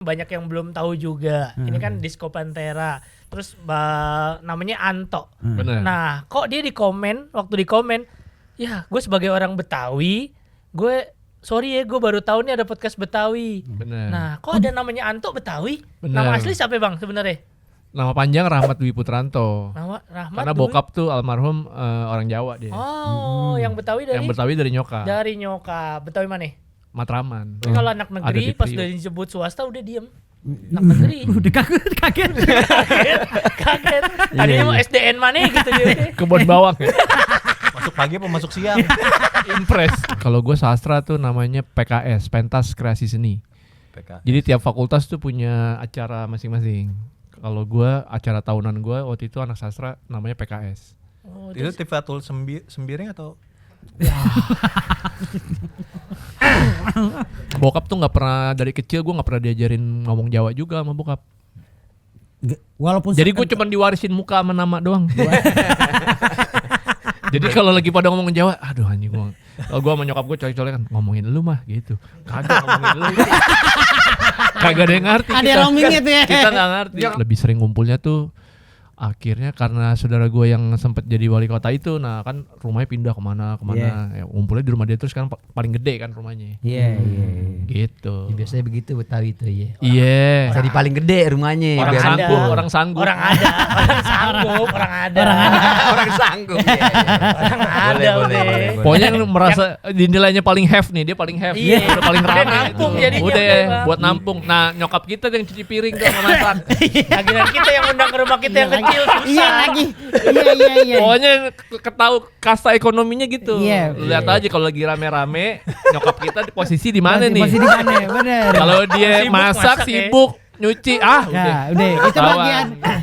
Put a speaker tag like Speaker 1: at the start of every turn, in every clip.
Speaker 1: banyak yang belum tahu juga. Ini kan Disco Pantera. Terus namanya Anto.
Speaker 2: Bener.
Speaker 1: Nah, kok dia waktu di komen, ya gue sebagai orang Betawi, sorry ya, gue baru tahu nih ada podcast Betawi.
Speaker 2: Bener.
Speaker 1: Nah, kok ada namanya Anto Betawi?
Speaker 2: Bener.
Speaker 1: Nama asli siapa bang sebenarnya?
Speaker 2: Nama panjang Rahmat Dwi Putranto.
Speaker 1: Nama Rahmat.
Speaker 2: Karena bokap tuh almarhum orang Jawa dia.
Speaker 1: Oh, yang Betawi dari?
Speaker 2: Yang Betawi dari nyokap.
Speaker 1: Dari nyokap. Betawi mana?
Speaker 2: Matraman.
Speaker 1: Tapi kalau anak negeri
Speaker 2: Ada di
Speaker 1: pas
Speaker 2: Priok.
Speaker 1: udah disebut swasta udah diem. Anak negeri.
Speaker 3: Udah kaget.
Speaker 1: Kaget. Tadinya mau SDN mana gitu dia.
Speaker 2: Kebon bawang ya.
Speaker 4: Masuk pagi apa masuk siang?
Speaker 2: Impres. Kalau gue sastra tuh namanya PKS, Pentas Kreasi Seni.
Speaker 4: PK.
Speaker 2: Jadi tiap fakultas tuh punya acara masing-masing. Kalau gue acara tahunan gue waktu itu anak sastra namanya PKS.
Speaker 1: Oh,
Speaker 4: Itu Tifatul Sembiring atau?
Speaker 2: Bokap tuh nggak pernah dari kecil gue nggak pernah diajarin ngomong Jawa juga sama bokap.
Speaker 3: Walaupun
Speaker 2: Jadi gue cuma diwarisin muka sama nama doang. Jadi kalau lagi pada ngomong Jawa, aduh anjing gue. Kalau gue sama nyokap gue colek-colek kan ngomongin lu mah gitu. Kagak ngomongin lu. Kagak ada yang ngerti.
Speaker 3: ada roamingnya tuh ya.
Speaker 2: Kita nggak ngerti. Lebih sering ngumpulnya tuh akhirnya karena saudara gue yang sempat jadi wali kota itu, nah kan rumahnya pindah kemana, ya, ngumpulnya di rumah dia terus kan paling gede kan rumahnya.
Speaker 3: Iya.
Speaker 2: Gitu.
Speaker 5: Ya, biasanya begitu Betawi itu ya.
Speaker 2: Iya.
Speaker 5: Jadi paling gede rumahnya.
Speaker 2: Orang
Speaker 5: biar
Speaker 2: sanggup,
Speaker 5: ngumpul.
Speaker 2: orang sanggup.
Speaker 1: Orang ada.
Speaker 5: Orang sanggup.
Speaker 1: Orang ada
Speaker 5: boleh.
Speaker 2: Pokoknya yang merasa dinilainya paling have nih, dia paling have.
Speaker 1: Iya.
Speaker 2: Udah paling
Speaker 1: Udah
Speaker 2: rame.
Speaker 1: nampung jadinya,
Speaker 2: Udah
Speaker 1: udah, Bang.
Speaker 2: buat nampung. Nah, nyokap kita yang cuci piring tuh sama masak.
Speaker 1: Akhirnya kita yang undang ke rumah kita yang kecil susah.
Speaker 3: Iya lagi. Iya.
Speaker 2: Pokoknya ketahu kasta ekonominya gitu.
Speaker 3: Iya.
Speaker 2: Lihat aja kalau lagi rame-rame, nyokap kita di posisi di mana nih?
Speaker 3: Masih di mana? Bener.
Speaker 2: Kalau dia
Speaker 1: Sibuk
Speaker 2: masak,
Speaker 1: masak ya.
Speaker 2: sibuk, nyuci,
Speaker 3: Ya, udah.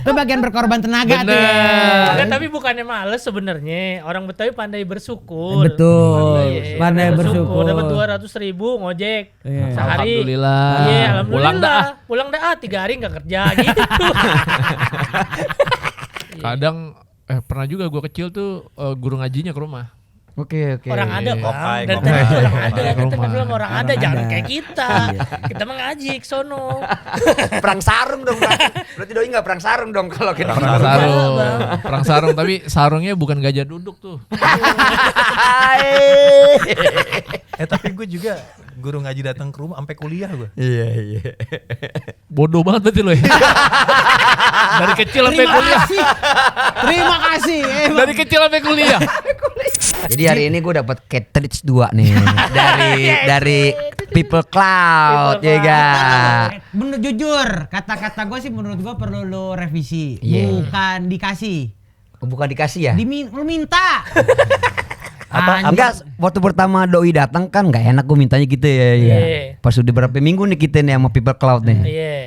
Speaker 3: Itu bagian berkorban tenaga tuh ya.
Speaker 1: Enggak, tapi bukannya males sebenarnya. Orang Betawi pandai bersyukur.
Speaker 3: Betul.
Speaker 1: Iya,
Speaker 3: Pandai bersyukur.
Speaker 1: Dapat 200.000 ngojek
Speaker 3: Iya.
Speaker 1: sehari.
Speaker 2: Alhamdulillah.
Speaker 1: Iya, alhamdulillah.
Speaker 2: Pulang dah.
Speaker 1: Pulang dah 3 hari enggak kerja gitu.
Speaker 2: Kadang pernah juga gue kecil tuh guru ngajinya ke rumah.
Speaker 5: Oke.
Speaker 1: Orang ada
Speaker 2: Iya.
Speaker 1: Bang. Dan
Speaker 4: Kokai.
Speaker 1: tadi orang ada.
Speaker 2: Kokai.
Speaker 1: Kita bilang orang ada, jangan
Speaker 3: ada.
Speaker 1: kayak kita. Kita mengaji ke sono.
Speaker 5: Perang sarung dong. Berarti doi enggak perang sarung dong kalau kita.
Speaker 2: Perang sarung. Perang sarung, tapi sarungnya bukan gajah duduk tuh.
Speaker 4: Tapi gue juga guru ngaji datang ke rumah sampai kuliah gue.
Speaker 5: Iya.
Speaker 2: Bodoh banget berarti lo ya. Dari kecil sampai kuliah.
Speaker 3: Terima kasih.
Speaker 2: Dari kecil sampai kuliah.
Speaker 5: Jadi hari ini gue dapat cartridge 2 nih dari People Cloud ya ga.
Speaker 3: Bener jujur, kata-kata gue sih menurut gue perlu lo revisi.
Speaker 5: Iya.
Speaker 3: Bukan dikasih.
Speaker 5: Bukan dikasih ya?
Speaker 3: Lu minta.
Speaker 5: Enggak, waktu pertama doi datang kan nggak enak gue mintanya gitu ya.
Speaker 1: Iya.
Speaker 5: Pas udah berapa minggu nih kita nih sama People Cloud nih.
Speaker 1: Iya.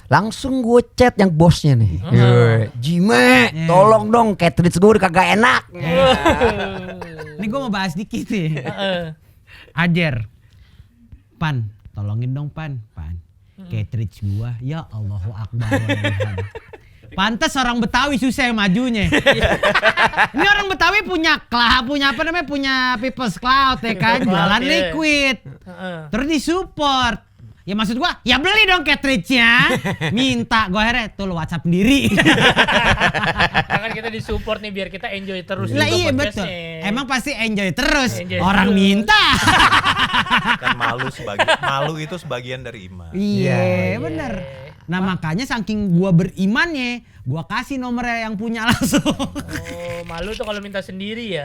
Speaker 5: Langsung gue chat yang bosnya nih. Jime, tolong dong cartridge gue udah kagak enak.
Speaker 3: Ini gue mau bahas dikit nih.
Speaker 1: Heeh.
Speaker 3: Ajer. Pan, tolongin dong Pan. Cartridge gua, ya Allahu Akbar. Pantes orang Betawi susah yang majunya. Ini orang Betawi punya punya People's Cloud ya kan, jualan
Speaker 1: Iya.
Speaker 3: liquid.
Speaker 1: Heeh.
Speaker 3: Terus disupport. Ya maksud gua, ya beli dong cartridge-nya. Minta gua akhirnya tuh lu WhatsApp sendiri.
Speaker 1: Kan kita disupport nih biar kita enjoy terus
Speaker 3: Lah
Speaker 1: juga
Speaker 3: iya betul.
Speaker 1: podcastnya.
Speaker 3: Emang pasti enjoy terus.
Speaker 1: Enjoy
Speaker 3: Orang
Speaker 1: terus.
Speaker 3: minta.
Speaker 4: Kan malu itu sebagian dari iman.
Speaker 3: Iya, bener. Nah makanya saking gua berimannya, gua kasih nomornya yang punya langsung.
Speaker 1: Oh, malu tuh kalau minta sendiri ya.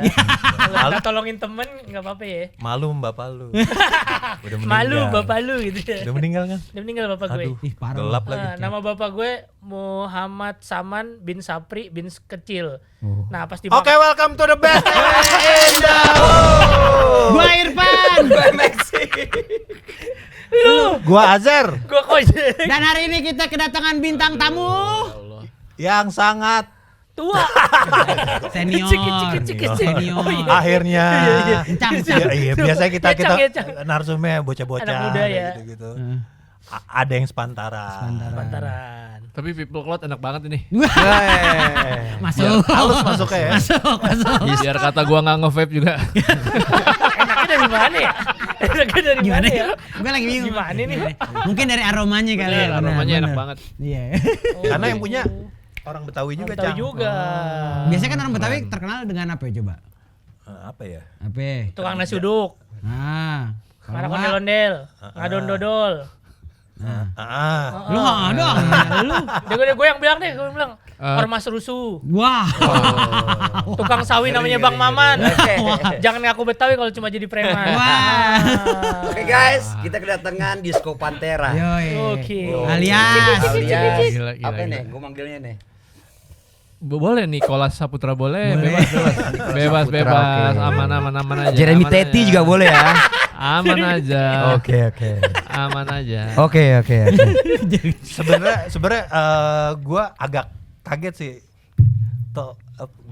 Speaker 1: Kalau minta tolongin temen nggak apa-apa ya.
Speaker 4: Malu bapak lu. Udah meninggal.
Speaker 1: Malu bapak lu gitu ya.
Speaker 4: Udah meninggal kan?
Speaker 1: Udah meninggal bapak gue.
Speaker 4: Aduh,
Speaker 3: Ih, parah.
Speaker 4: gelap lagi.
Speaker 1: Nama bapak gue Muhammad Saman bin Sapri bin Kecil. Nah pas di
Speaker 4: Oke, welcome to the best.
Speaker 3: Gua Irfan.
Speaker 4: Gua Azer
Speaker 1: gue kojek
Speaker 3: Dan hari ini kita kedatangan bintang tamu
Speaker 4: yang sangat
Speaker 1: tua.
Speaker 3: senior. Senior.
Speaker 4: akhirnya.
Speaker 3: Encang.
Speaker 4: Iya, biasanya kita
Speaker 1: Ngecang.
Speaker 4: narsumnya bocah-bocah
Speaker 1: Anak muda ya.
Speaker 4: gitu. Ada yang sepantaran.
Speaker 1: Pantaran.
Speaker 2: Tapi People Cloud enak banget ini.
Speaker 3: Masuk.
Speaker 4: Halus masuknya ya.
Speaker 3: Masuk.
Speaker 2: Biar kata gua nggak nge-vape juga.
Speaker 1: Enaknya dari mana ya? Enaknya dari
Speaker 3: Gimana
Speaker 1: mana
Speaker 3: ya?
Speaker 1: ya?
Speaker 3: Gue lagi bingung.
Speaker 1: Gimana nih?
Speaker 3: Mungkin dari aromanya kali ya.
Speaker 2: Bener,
Speaker 3: bener,
Speaker 2: aromanya enak
Speaker 3: bener.
Speaker 2: banget.
Speaker 3: Iya.
Speaker 4: Karena yang punya orang Betawi juga,
Speaker 1: Tahu
Speaker 4: Cang.
Speaker 1: juga.
Speaker 3: Biasanya kan orang Betawi terkenal dengan apa ya coba?
Speaker 4: Apa ya?
Speaker 3: Apa?
Speaker 1: Tukang nasi uduk,
Speaker 3: Nah. kalau
Speaker 1: marah
Speaker 3: nggak-
Speaker 1: ondel-ondel, ngadon dodol.
Speaker 4: Ah,
Speaker 3: Lu nggak ada. Lu.
Speaker 1: Gue yang bilang deh, gue bilang ormas rusuh.
Speaker 3: Wah.
Speaker 1: Tukang sawi namanya Bang Maman. Jangan ngaku Betawi kalau cuma jadi preman.
Speaker 3: Wah.
Speaker 5: Oke guys, kita kedatangan Disco Pantera.
Speaker 3: Yoi.
Speaker 1: Oke.
Speaker 3: Alias.
Speaker 5: Alias
Speaker 2: Gila,
Speaker 5: apa
Speaker 2: gila.
Speaker 5: nih? Gue manggilnya nih.
Speaker 2: Boleh Nicholas Saputra boleh,
Speaker 3: Boleh.
Speaker 2: bebas,
Speaker 5: Saputra, oke.
Speaker 2: aman aja.
Speaker 5: Jeremy
Speaker 2: aman
Speaker 5: Teti
Speaker 2: aja.
Speaker 5: juga boleh ya.
Speaker 2: Aman aja.
Speaker 5: Oke.
Speaker 2: Aman aja.
Speaker 5: Oke.
Speaker 4: Sebenarnya gue agak kaget sih. Tuh,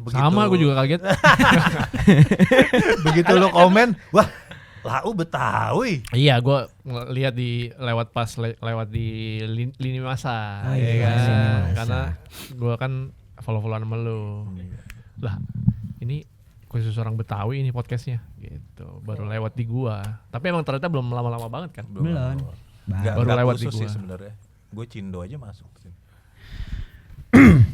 Speaker 4: begitu,
Speaker 2: Sama gue juga kaget.
Speaker 4: begitu lu komen, wah, lau Betawi.
Speaker 2: Iya, gue lihat lewat di lini masa,
Speaker 3: Oh,
Speaker 2: ya
Speaker 3: iya,
Speaker 2: kan?
Speaker 3: lini masa.
Speaker 2: Karena gue kan follow-followan sama lu. Lah, ini khusus orang Betawi ini podcastnya, gitu. Baru lewat di gua. Tapi emang ternyata belum lama-lama banget kan?
Speaker 3: Belum.
Speaker 2: Baru lewat di
Speaker 4: khusus sih
Speaker 2: gua.
Speaker 4: sebenarnya. Gue Cindo aja masuk sih.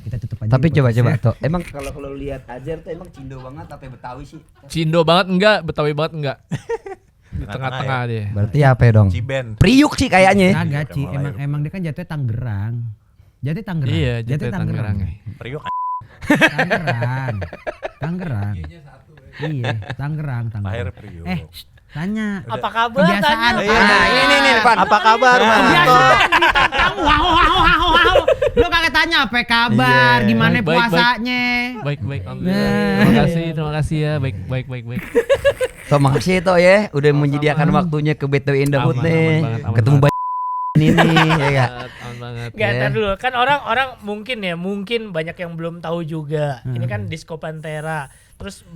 Speaker 3: Kita tutup aja.
Speaker 5: Tapi coba
Speaker 3: podcastnya.
Speaker 5: tuh. Emang kalau lihat Ajar tuh emang Cindo banget apa Betawi sih?
Speaker 2: Cindo banget enggak, Betawi banget enggak. Di
Speaker 4: Tengah-tengah
Speaker 2: tengah-tengah dia.
Speaker 5: Berarti apa ya dong?
Speaker 4: Ciben.
Speaker 5: Priuk sih kayaknya.
Speaker 3: Kagak, Ci.
Speaker 4: Kayak Malaya.
Speaker 3: Emang dia kan jatuhnya Tangerang. Jatuhnya Tangerang.
Speaker 2: Iya,
Speaker 3: Jatuhnya
Speaker 2: jatuh Tangerang.
Speaker 4: Priok.
Speaker 3: Tangerang. Iya, Tangerang.
Speaker 4: Lahir Priok.
Speaker 3: Shh, tanya.
Speaker 1: Apa kabar?
Speaker 3: Kebiasaan.
Speaker 1: Tanya.
Speaker 4: Iya,
Speaker 5: Nah, ini depan.
Speaker 4: Apa kabar, Mas?
Speaker 3: Wow. Lu kagak tanya apa kabar,
Speaker 4: Iya.
Speaker 3: gimana
Speaker 2: Baik, baik, baik.
Speaker 3: puasanya?
Speaker 2: Baik,
Speaker 3: Nah.
Speaker 2: terima kasih ya. Baik.
Speaker 5: Toh makasih toh ya udah menyediakan waktunya ke BTW in the Hood
Speaker 2: Aman,
Speaker 5: nih.
Speaker 2: aman banget, aman
Speaker 5: Ketemu banyak ini ya enggak?
Speaker 2: Aman banget.
Speaker 1: Gak,
Speaker 5: Ya.
Speaker 1: ntar dulu. Kan orang mungkin banyak yang belum tahu juga. Ini kan Disco Pantera. Terus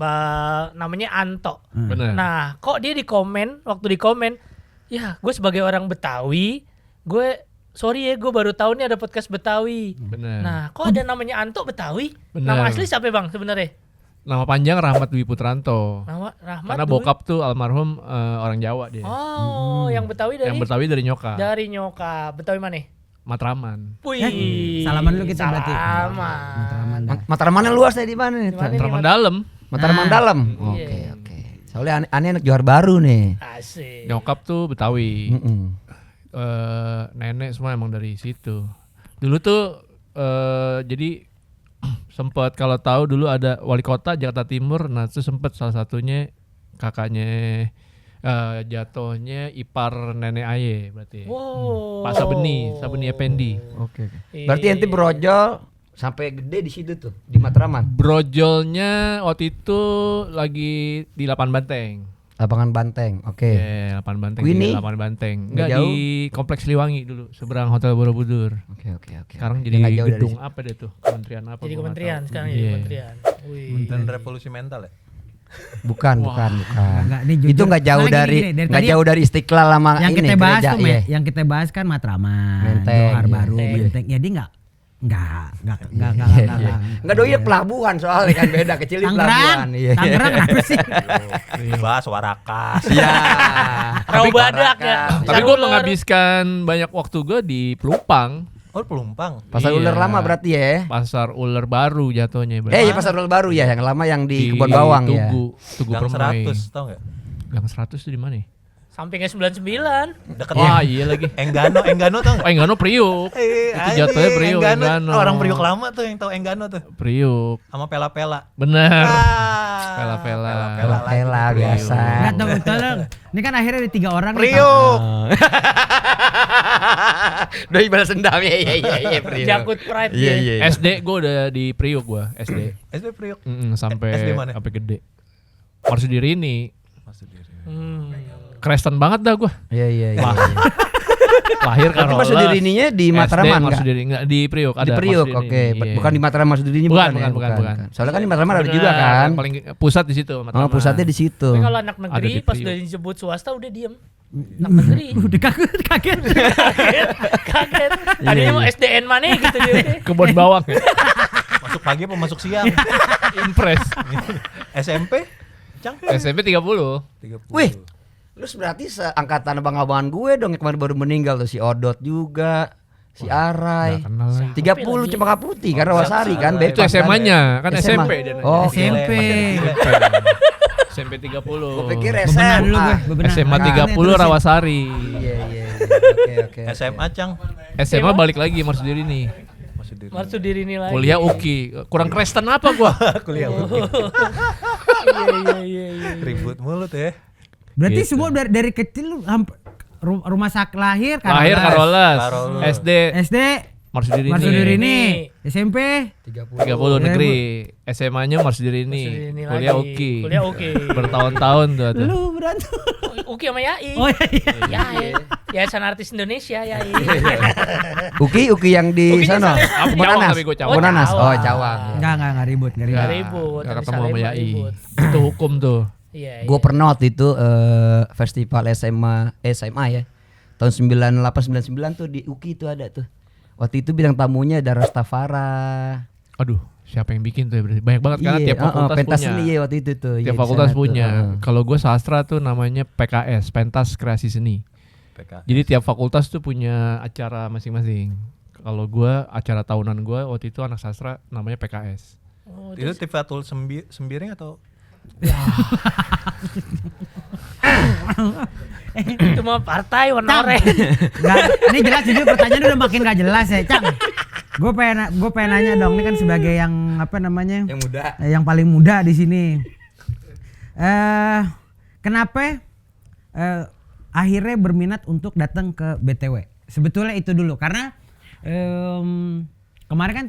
Speaker 1: namanya Anto.
Speaker 2: Bener.
Speaker 1: Nah, kok dia waktu di komen, ya gue sebagai orang Betawi, sorry ya gue baru tahu nih ada podcast Betawi.
Speaker 2: Bener.
Speaker 1: Nah, kok ada namanya Anto Betawi?
Speaker 2: Bener.
Speaker 1: Nama asli siapa Bang sebenarnya?
Speaker 2: Nama panjang Rahmat Dwi Putranto.
Speaker 1: Nama Rahmat.
Speaker 2: Karena
Speaker 1: Dwi.
Speaker 2: bokap tuh almarhum orang Jawa dia.
Speaker 1: Oh, yang Betawi dari?
Speaker 2: Yang Betawi dari nyokap.
Speaker 1: Dari nyokap. Betawi mana?
Speaker 2: Matraman.
Speaker 1: Wih.
Speaker 3: Salaman dulu kita berarti.
Speaker 1: Salaman.
Speaker 3: Matraman.
Speaker 5: Matraman luas ya di mana nih?
Speaker 1: Di mana?
Speaker 2: Matraman dalam.
Speaker 5: Matraman
Speaker 3: Nah.
Speaker 5: dalam.
Speaker 1: Iya.
Speaker 5: Oke. Soalnya aneh anak Johar Baru nih.
Speaker 1: Asik.
Speaker 2: Nyokap tuh Betawi.
Speaker 5: Mm-mm.
Speaker 2: Nenek semua emang dari situ. Dulu tuh jadi sempat kalau tahu dulu ada wali kota Jakarta Timur, nah itu sempat salah satunya kakaknya jatuhnya ipar nenek Aye berarti.
Speaker 1: Wow.
Speaker 2: Pak Sabeni Effendi.
Speaker 5: Oke.
Speaker 1: Iya.
Speaker 5: Berarti ente brojol sampai gede di situ tuh di Matraman.
Speaker 2: Brojolnya waktu itu lagi di Lapangan Banteng.
Speaker 5: Lapangan Banteng. Oke.
Speaker 2: Iya, Lapangan Banteng.
Speaker 5: Winnie?
Speaker 2: Di Lapangan Banteng.
Speaker 5: Nggak
Speaker 2: Enggak di Kompleks Liwangi dulu, seberang Hotel Borobudur.
Speaker 5: Oke.
Speaker 2: Sekarang
Speaker 5: Oke.
Speaker 2: jadi
Speaker 5: Nggak jauh dari
Speaker 2: gedung
Speaker 5: situ.
Speaker 2: apa deh tuh? Kementerian apa?
Speaker 1: Jadi
Speaker 2: gua nggak
Speaker 1: kementerian
Speaker 2: tahu.
Speaker 1: sekarang jadi
Speaker 2: Iya.
Speaker 1: kementerian. Wih.
Speaker 4: Dan revolusi mental ya.
Speaker 5: Bukan.
Speaker 3: Enggak, ini jujur.
Speaker 5: Itu nggak jauh
Speaker 3: Malah
Speaker 5: dari
Speaker 3: gini,
Speaker 5: nggak jauh dari Istiqlal sama
Speaker 3: yang
Speaker 5: ini
Speaker 3: kita bahas
Speaker 5: gereja,
Speaker 3: tuh,
Speaker 5: iya.
Speaker 3: yang kita bahas kan Matraman,
Speaker 5: Menteng,
Speaker 3: Johar
Speaker 5: iya.
Speaker 3: Baru,
Speaker 1: Menteng.
Speaker 3: Menteng. Ya dia enggak.
Speaker 5: Enggak doi pelabuhan soalnya kan beda kecil di pelabuhan.
Speaker 3: Tangerang, Tangerang apa sih?
Speaker 4: Bahas Warakas.
Speaker 5: Iya.
Speaker 1: Rawa badak ya.
Speaker 2: Tapi
Speaker 1: Pasar
Speaker 2: gue
Speaker 1: ular.
Speaker 2: menghabiskan banyak waktu gue di Pelumpang.
Speaker 4: Oh, Pelumpang.
Speaker 5: Pasar
Speaker 2: Iya.
Speaker 5: ular lama berarti ya.
Speaker 2: Pasar ular baru jatuhnya. berarti.
Speaker 5: Iya pasar ular baru ya yang lama yang di Kebon Bawang ya.
Speaker 2: Tugu
Speaker 4: Gang
Speaker 2: Permai.
Speaker 4: 100, tau gak?
Speaker 2: Gang 100 tuh di mana? Ya?
Speaker 1: Sampingnya 99.
Speaker 4: Deket
Speaker 2: Wah iya lagi.
Speaker 4: Enggano tau gak?
Speaker 2: Oh Enggano Priuk. Itu jatuhnya Priuk, Enggano.
Speaker 4: Orang Priuk lama tuh yang tahu Enggano tuh.
Speaker 2: Priuk.
Speaker 4: Sama Pela-Pela.
Speaker 2: Bener.
Speaker 4: Ah.
Speaker 2: Pela-pela.
Speaker 5: Pela
Speaker 4: lagi.
Speaker 5: biasa.
Speaker 3: Enggak tahu tolong. Ini kan akhirnya ada 3 orang nih.
Speaker 4: Priuk.
Speaker 5: Doi balas dendam iya Priuk.
Speaker 1: Jakut Pride.
Speaker 5: Iya
Speaker 1: dia.
Speaker 5: iya.
Speaker 2: SD gue udah di Priuk gue SD.
Speaker 4: SD Priuk.
Speaker 2: Sampai
Speaker 4: SD mana?
Speaker 2: sampai gede. Marsudiri ini
Speaker 4: Maksudnya.
Speaker 2: Kristen banget dah gue.
Speaker 5: Iya.
Speaker 2: Wah. Lahir
Speaker 5: Tapi
Speaker 2: Karolas.
Speaker 5: maksud dirinya di Matraman enggak?
Speaker 2: Marsudiri enggak di Priuk ada.
Speaker 5: Di Priuk,
Speaker 2: Marsudiri
Speaker 5: oke.
Speaker 2: ini, iya.
Speaker 5: Bukan di Matraman maksud dirinya
Speaker 2: Bukan,
Speaker 5: ya?
Speaker 2: bukan.
Speaker 5: Soalnya kan di Matraman ada
Speaker 2: Bener,
Speaker 5: juga kan.
Speaker 2: Paling pusat di situ.
Speaker 5: Oh,
Speaker 2: Matraman.
Speaker 5: pusatnya di situ.
Speaker 1: Tapi kalau anak
Speaker 2: Ada
Speaker 1: negeri
Speaker 2: di
Speaker 1: pas
Speaker 2: Priuk.
Speaker 1: udah disebut swasta udah diem. Anak negeri.
Speaker 3: Udah kaget.
Speaker 1: Kaget. Tadinya mau SDN mana gitu dia.
Speaker 2: Kebon bawang ya.
Speaker 4: Masuk pagi apa masuk siang?
Speaker 2: Impres.
Speaker 4: SMP? Cang?
Speaker 2: SMP 30.
Speaker 4: 30.
Speaker 5: Wih. Lu berarti seangkatan abang-abangan gue dong yang kemarin baru meninggal tuh, si Odot juga, si Arai.
Speaker 2: Nggak kenal lagi.
Speaker 5: 30 Cempaka Putih kan Rawasari kan
Speaker 2: Itu
Speaker 5: bebas
Speaker 2: SMA-nya, kan
Speaker 5: SMA.
Speaker 2: SMP dia.
Speaker 5: Oh,
Speaker 3: SMP.
Speaker 2: SMP 30.
Speaker 5: gue pikir
Speaker 3: Bebenah dulu gue,
Speaker 5: SMA.
Speaker 3: bebenah.
Speaker 2: SMA
Speaker 3: Nah,
Speaker 2: 30
Speaker 3: terusin.
Speaker 2: Rawasari.
Speaker 5: Iya. Oke.
Speaker 4: SMA Cang.
Speaker 2: SMA balik lagi Marsudiri nih.
Speaker 1: Marsud diri ini lagi.
Speaker 2: Kuliah UKI. Kurang Kristen apa gua?
Speaker 4: Kuliah
Speaker 1: Iya.
Speaker 4: ribut mulu tuh ya.
Speaker 3: Berarti
Speaker 2: Gitu.
Speaker 3: semua dari kecil lu rumah sakit lahir
Speaker 2: Lahir Karolas.
Speaker 4: Karolas.
Speaker 2: SD
Speaker 3: SD
Speaker 2: Marsudiri
Speaker 3: Marsudiri
Speaker 2: nih.
Speaker 3: ini. SMP
Speaker 2: 30 negeri. SMA-nya Marsudiri
Speaker 1: Marsudiri
Speaker 2: ini.
Speaker 1: ini
Speaker 2: Kuliah
Speaker 1: lagi.
Speaker 2: UKI.
Speaker 1: Kuliah UKI.
Speaker 2: Bertahun-tahun tuh.
Speaker 3: lu berantem.
Speaker 1: Uki sama Yai.
Speaker 3: Oh iya.
Speaker 1: Yai. Yayasan Artis Indonesia, Yai.
Speaker 5: Uki yang di
Speaker 1: Uki di
Speaker 5: sana.
Speaker 1: sana.
Speaker 5: Kebun
Speaker 2: Cawang
Speaker 5: Nanas.
Speaker 2: tapi gue Cawang.
Speaker 5: Kebun Nanas. Oh,
Speaker 1: Cawang.
Speaker 5: Cawang.
Speaker 3: Enggak ribut,
Speaker 1: Nggak
Speaker 2: Nggak
Speaker 1: ribut,
Speaker 2: nggak
Speaker 1: tapi
Speaker 2: ketemu sama
Speaker 1: Salemba
Speaker 2: Yai.
Speaker 1: ribut.
Speaker 2: Itu hukum tuh.
Speaker 1: Iya.
Speaker 5: Gue pernah waktu itu festival SMA ya. Tahun 98 99 tuh di UKI itu ada tuh. Waktu itu bintang tamunya ada Rastafara.
Speaker 2: Aduh, siapa yang bikin tuh ya? Berarti banyak banget karena tiap fakultas
Speaker 5: pentas
Speaker 2: punya.
Speaker 5: seni ya waktu itu tuh.
Speaker 2: Tiap
Speaker 5: Iya, di
Speaker 2: fakultas
Speaker 5: sana tuh,
Speaker 2: punya.
Speaker 5: heeh.
Speaker 2: Kalau gue sastra tuh namanya PKS, Pentas Kreasi Seni.
Speaker 4: PK.
Speaker 2: Jadi tiap fakultas tuh punya acara masing-masing. Kalau gue acara tahunan gue waktu itu anak sastra namanya PKS.
Speaker 1: Oh,
Speaker 4: Itu Tifatul Sembiring atau
Speaker 1: itu mah partai warna
Speaker 3: Cang.
Speaker 1: oranye.
Speaker 3: Nggak, ini jelas jujur pertanyaan udah makin gak jelas ya, Cang. Gue pengen nanya dong, ini kan sebagai yang apa namanya?
Speaker 5: Yang muda.
Speaker 3: Yang paling muda di sini. Kenapa akhirnya berminat untuk datang ke BTW? Sebetulnya itu dulu karena kemarin kan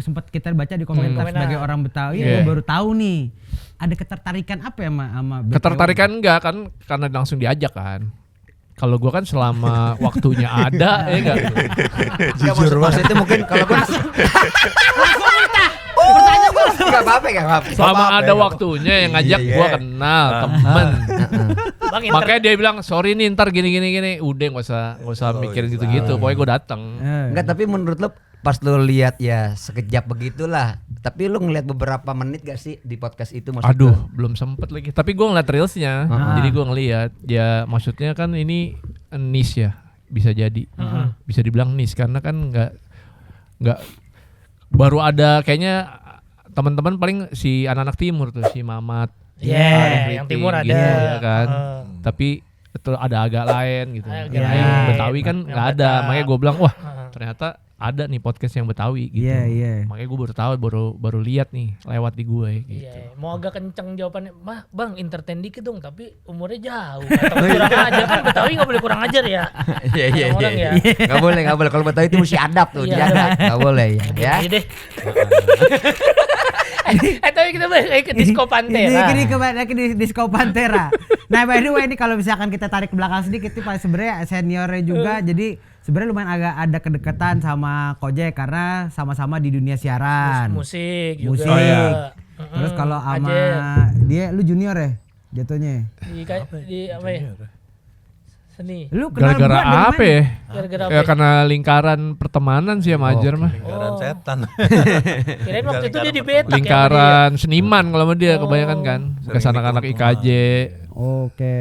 Speaker 3: sempat kita baca di komentar
Speaker 1: Komentar.
Speaker 3: sebagai orang Betawi,
Speaker 2: Iya.
Speaker 3: gue baru tahu nih ada ketertarikan apa ya sama BTW?
Speaker 2: Ketertarikan enggak kan karena langsung diajak kan. Kalau gua kan selama waktunya ada ya enggak.
Speaker 5: Jujur maksudnya mungkin kalau gue Enggak apa-apa.
Speaker 2: Selama
Speaker 4: apa-apa
Speaker 2: ada
Speaker 4: ya,
Speaker 2: waktunya yang ngajak
Speaker 4: Iya.
Speaker 2: gua kenal temen.
Speaker 1: Bang
Speaker 2: Makanya dia bilang sorry nih ntar gini. Udah nggak usah mikirin gitu-gitu. Pokoknya gua datang.
Speaker 5: Enggak, tapi menurut lo pas lo lihat ya sekejap begitulah. Tapi lo ngeliat beberapa menit gak sih di podcast itu maksud
Speaker 2: Aduh,
Speaker 5: lo?
Speaker 2: belum sempet lagi. Tapi gua ngeliat reelsnya. Jadi gua ngeliat ya maksudnya kan ini niche ya bisa jadi. Bisa dibilang niche karena kan nggak baru ada kayaknya teman-teman paling si anak-anak timur tuh si Mamat.
Speaker 1: Iya,
Speaker 2: Arif
Speaker 1: yang
Speaker 2: Riting
Speaker 1: timur ada.
Speaker 2: gitu, ya kan.
Speaker 1: Heeh.
Speaker 2: Tapi itu ada agak lain gitu.
Speaker 1: Agak
Speaker 2: Yang
Speaker 3: lain.
Speaker 2: Betawi kan
Speaker 1: Yang
Speaker 2: nggak ada.
Speaker 1: Batak.
Speaker 2: Makanya gue bilang wah
Speaker 1: Heeh.
Speaker 2: ternyata ada nih podcast yang Betawi gitu.
Speaker 3: Iya.
Speaker 2: Makanya gue baru tahu baru lihat nih lewat di gue gitu.
Speaker 1: Iya, mau agak kenceng jawabannya. Mah, Bang, entertain dikit dong, tapi umurnya jauh. Atau kurang ajar kan Betawi enggak boleh kurang ajar ya.
Speaker 5: Iya.
Speaker 1: Orang ya.
Speaker 5: Enggak boleh. Kalau Betawi itu mesti adab tuh,
Speaker 1: Iya.
Speaker 5: dijaga. Enggak boleh ya.
Speaker 1: Iya deh. Tapi kita balik lagi ke Disco Pantera.
Speaker 3: Ini kembali lagi di Disco Pantera. Nah, by the way ini kalau misalkan kita tarik ke belakang sedikit itu Pak sebenarnya seniornya juga jadi sebenarnya lumayan agak ada kedekatan sama Kojek karena sama-sama di dunia siaran.
Speaker 1: Musik juga.
Speaker 3: Musik.
Speaker 2: Oh, iya.
Speaker 3: Terus kalau sama
Speaker 1: Ajer.
Speaker 3: dia lu junior ya jatuhnya.
Speaker 1: di apa ya? Seni.
Speaker 3: Lu kenal
Speaker 2: Gara-gara
Speaker 3: gua dari
Speaker 2: apa
Speaker 3: mana?
Speaker 2: ya?
Speaker 1: Gara-gara
Speaker 2: Ya
Speaker 1: apa?
Speaker 2: karena lingkaran pertemanan sih sama Ajar mah.
Speaker 4: lingkaran
Speaker 1: Oh.
Speaker 4: setan?
Speaker 1: Kirain waktu itu dia di Betak ya.
Speaker 2: Lingkaran seniman kalau sama dia
Speaker 1: Oh.
Speaker 2: kebanyakan kan. Bekas
Speaker 4: Sering
Speaker 2: anak-anak
Speaker 4: ikut
Speaker 2: IKJ.
Speaker 3: Oke.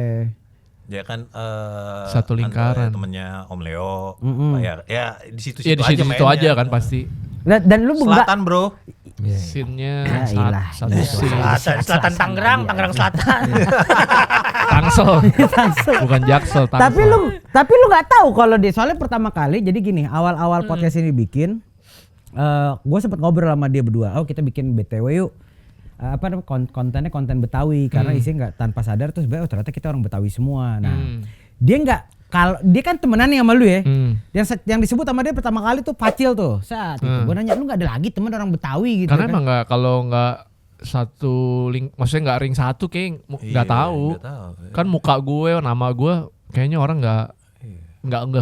Speaker 4: Dia kan
Speaker 2: Satu lingkaran.
Speaker 4: temennya Om Leo.
Speaker 3: Mm-mm.
Speaker 4: Ya di situ-situ
Speaker 2: Iya di situ
Speaker 4: mainnya.
Speaker 2: aja kan pasti.
Speaker 3: Dan lu enggak
Speaker 4: Selatan, Bro.
Speaker 2: Scene-nya
Speaker 3: Ya ilah.
Speaker 2: satu scene.
Speaker 1: Selatan Tangerang Selatan.
Speaker 2: Tangsel. Bukan Jaksel, Tangsel.
Speaker 3: Tapi lu nggak tahu kalau dia soalnya pertama kali jadi gini awal-awal podcast ini bikin gue sempet ngobrol sama dia berdua. Oh kita bikin BTW yuk. Apa namanya kontennya konten Betawi karena isinya nggak tanpa sadar tuh sebenarnya ternyata kita orang Betawi semua. Nah dia nggak kalau dia kan temenan nih sama lu ya. Yang disebut sama dia pertama kali tuh Pacil tuh. Saat itu gue nanya lu nggak ada lagi teman orang Betawi gitu.
Speaker 2: Karena
Speaker 3: kan?
Speaker 2: emang nggak kalau nggak satu link, maksudnya nggak ring satu kayak nggak tahu.
Speaker 4: nggak tahu.
Speaker 2: Kan muka gue, nama gue, kayaknya orang nggak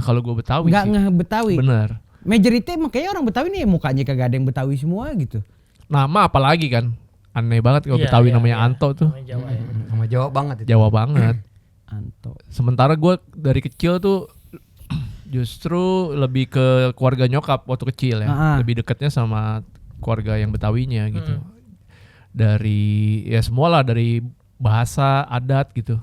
Speaker 2: kalau gue Betawi
Speaker 3: nggak
Speaker 2: sih.
Speaker 3: ngeh Betawi.
Speaker 2: Bener.
Speaker 3: Majority emang kayaknya orang Betawi nih mukanya kagak ada yang Betawi semua gitu.
Speaker 2: Nama apalagi kan, aneh banget kalau
Speaker 1: Iya,
Speaker 2: Betawi
Speaker 1: iya,
Speaker 2: namanya
Speaker 1: iya.
Speaker 2: Anto tuh,
Speaker 1: Namanya Jawa ya.
Speaker 5: Sama Jawa banget itu.
Speaker 2: Jawa banget.
Speaker 3: Anto.
Speaker 2: Sementara gue dari kecil tuh justru lebih ke keluarga nyokap waktu kecil ya, lebih dekatnya sama keluarga yang Betawinya gitu. Dari ya semua lah dari bahasa adat gitu.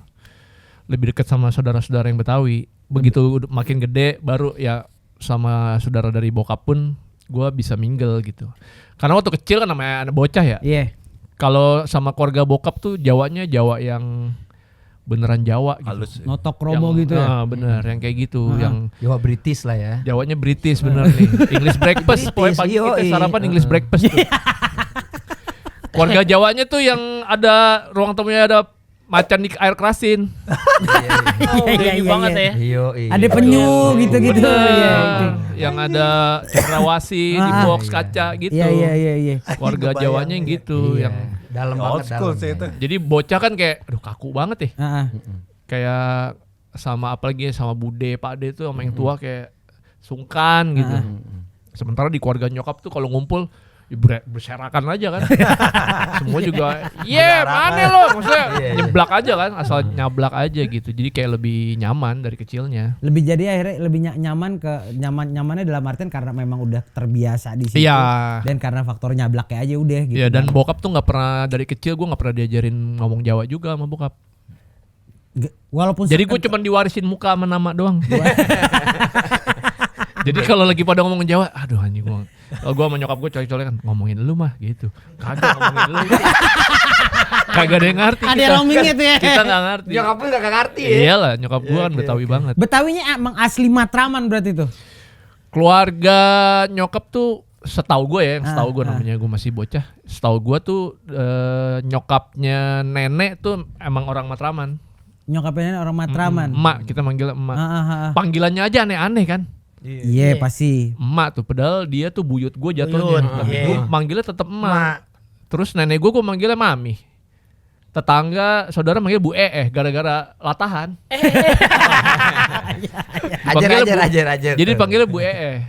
Speaker 2: lebih dekat sama saudara-saudara yang Betawi. Begitu makin gede baru ya sama saudara dari bokap pun gue bisa mingle gitu. Karena waktu kecil kan namanya anak bocah ya.
Speaker 3: Iya.
Speaker 2: Kalau sama keluarga bokap tuh Jawanya Jawa yang beneran Jawa gitu.
Speaker 4: Halus.
Speaker 3: Notok romo gitu ya.
Speaker 2: Bener, yang kayak gitu, yang
Speaker 5: Jawa British lah ya.
Speaker 2: Jawanya British bener nih. English breakfast, pokoknya pagi kita
Speaker 5: yoi.
Speaker 2: sarapan English breakfast tuh. Keluarga Jawanya tuh yang ada ruang tamunya ada macan di air kerasin.
Speaker 1: Oh,
Speaker 3: Iya,
Speaker 1: iya,
Speaker 3: iya,
Speaker 1: banget
Speaker 3: iya.
Speaker 1: ya.
Speaker 5: Iya.
Speaker 3: Ada penyu gitu-gitu.
Speaker 2: Bener.
Speaker 3: Iya.
Speaker 2: Yang ada cendrawasih di
Speaker 3: Ah,
Speaker 2: box
Speaker 5: iya.
Speaker 2: kaca gitu.
Speaker 3: Iya.
Speaker 2: Keluarga
Speaker 4: Kebayang
Speaker 2: Jawanya yang
Speaker 4: ya.
Speaker 2: gitu,
Speaker 5: Iya.
Speaker 2: yang
Speaker 5: dalam
Speaker 4: Old
Speaker 5: banget
Speaker 4: school
Speaker 5: dalam,
Speaker 4: sih
Speaker 5: ya.
Speaker 4: itu.
Speaker 2: jadi bocah kan kayak aduh kaku banget ya.
Speaker 3: Heeh.
Speaker 2: Kayak sama apalagi sama bude, pakde tuh sama yang tua kayak sungkan gitu. Sementara di keluarga nyokap tuh kalau ngumpul ya berserakan aja kan. Semua juga mana lo maksudnya
Speaker 5: Iya.
Speaker 2: nyeblak aja kan, asal nyablak aja gitu. Jadi kayak lebih nyaman dari kecilnya.
Speaker 3: Lebih jadi akhirnya lebih nyamannya dalam artian karena memang udah terbiasa di situ.
Speaker 2: Iya.
Speaker 3: Dan karena faktor nyablaknya aja udah gitu.
Speaker 2: Iya, dan bokap tuh nggak pernah dari kecil gue nggak pernah diajarin ngomong Jawa juga sama bokap.
Speaker 3: Walaupun
Speaker 2: Jadi gue cuma diwarisin muka sama nama doang. Jadi kalau lagi pada ngomong Jawa, aduh anjing gue. Kalau gue sama nyokap gue colek-colek kan ngomongin lu mah gitu. Kagak ngomongin lu. Kagak ada yang ngerti.
Speaker 3: ada yang roamingnya tuh ya.
Speaker 2: Kita nggak ngerti.
Speaker 5: Nyokap lu gak ngerti ya.
Speaker 2: Iyalah, nyokap gue kan Betawi banget.
Speaker 3: Betawinya emang asli Matraman berarti tuh.
Speaker 2: Keluarga nyokap tuh setahu gue ya, yang setahu gue namanya gue masih bocah. Setahu gue tuh nyokapnya nenek tuh emang orang Matraman.
Speaker 3: Nyokapnya orang Matraman.
Speaker 2: Emak, kita manggil emak.
Speaker 3: Ah.
Speaker 2: Panggilannya aja aneh-aneh kan.
Speaker 3: Iya pasti.
Speaker 2: Emak tuh, padahal dia tuh buyut gue jatuhnya.
Speaker 1: Buyut,
Speaker 2: Tapi
Speaker 1: iya.
Speaker 2: gue manggilnya tetap emak. Terus nenek gue manggilnya mami. Tetangga saudara manggil Bu gara-gara latahan.
Speaker 5: Ajar.
Speaker 2: Jadi panggilnya Bu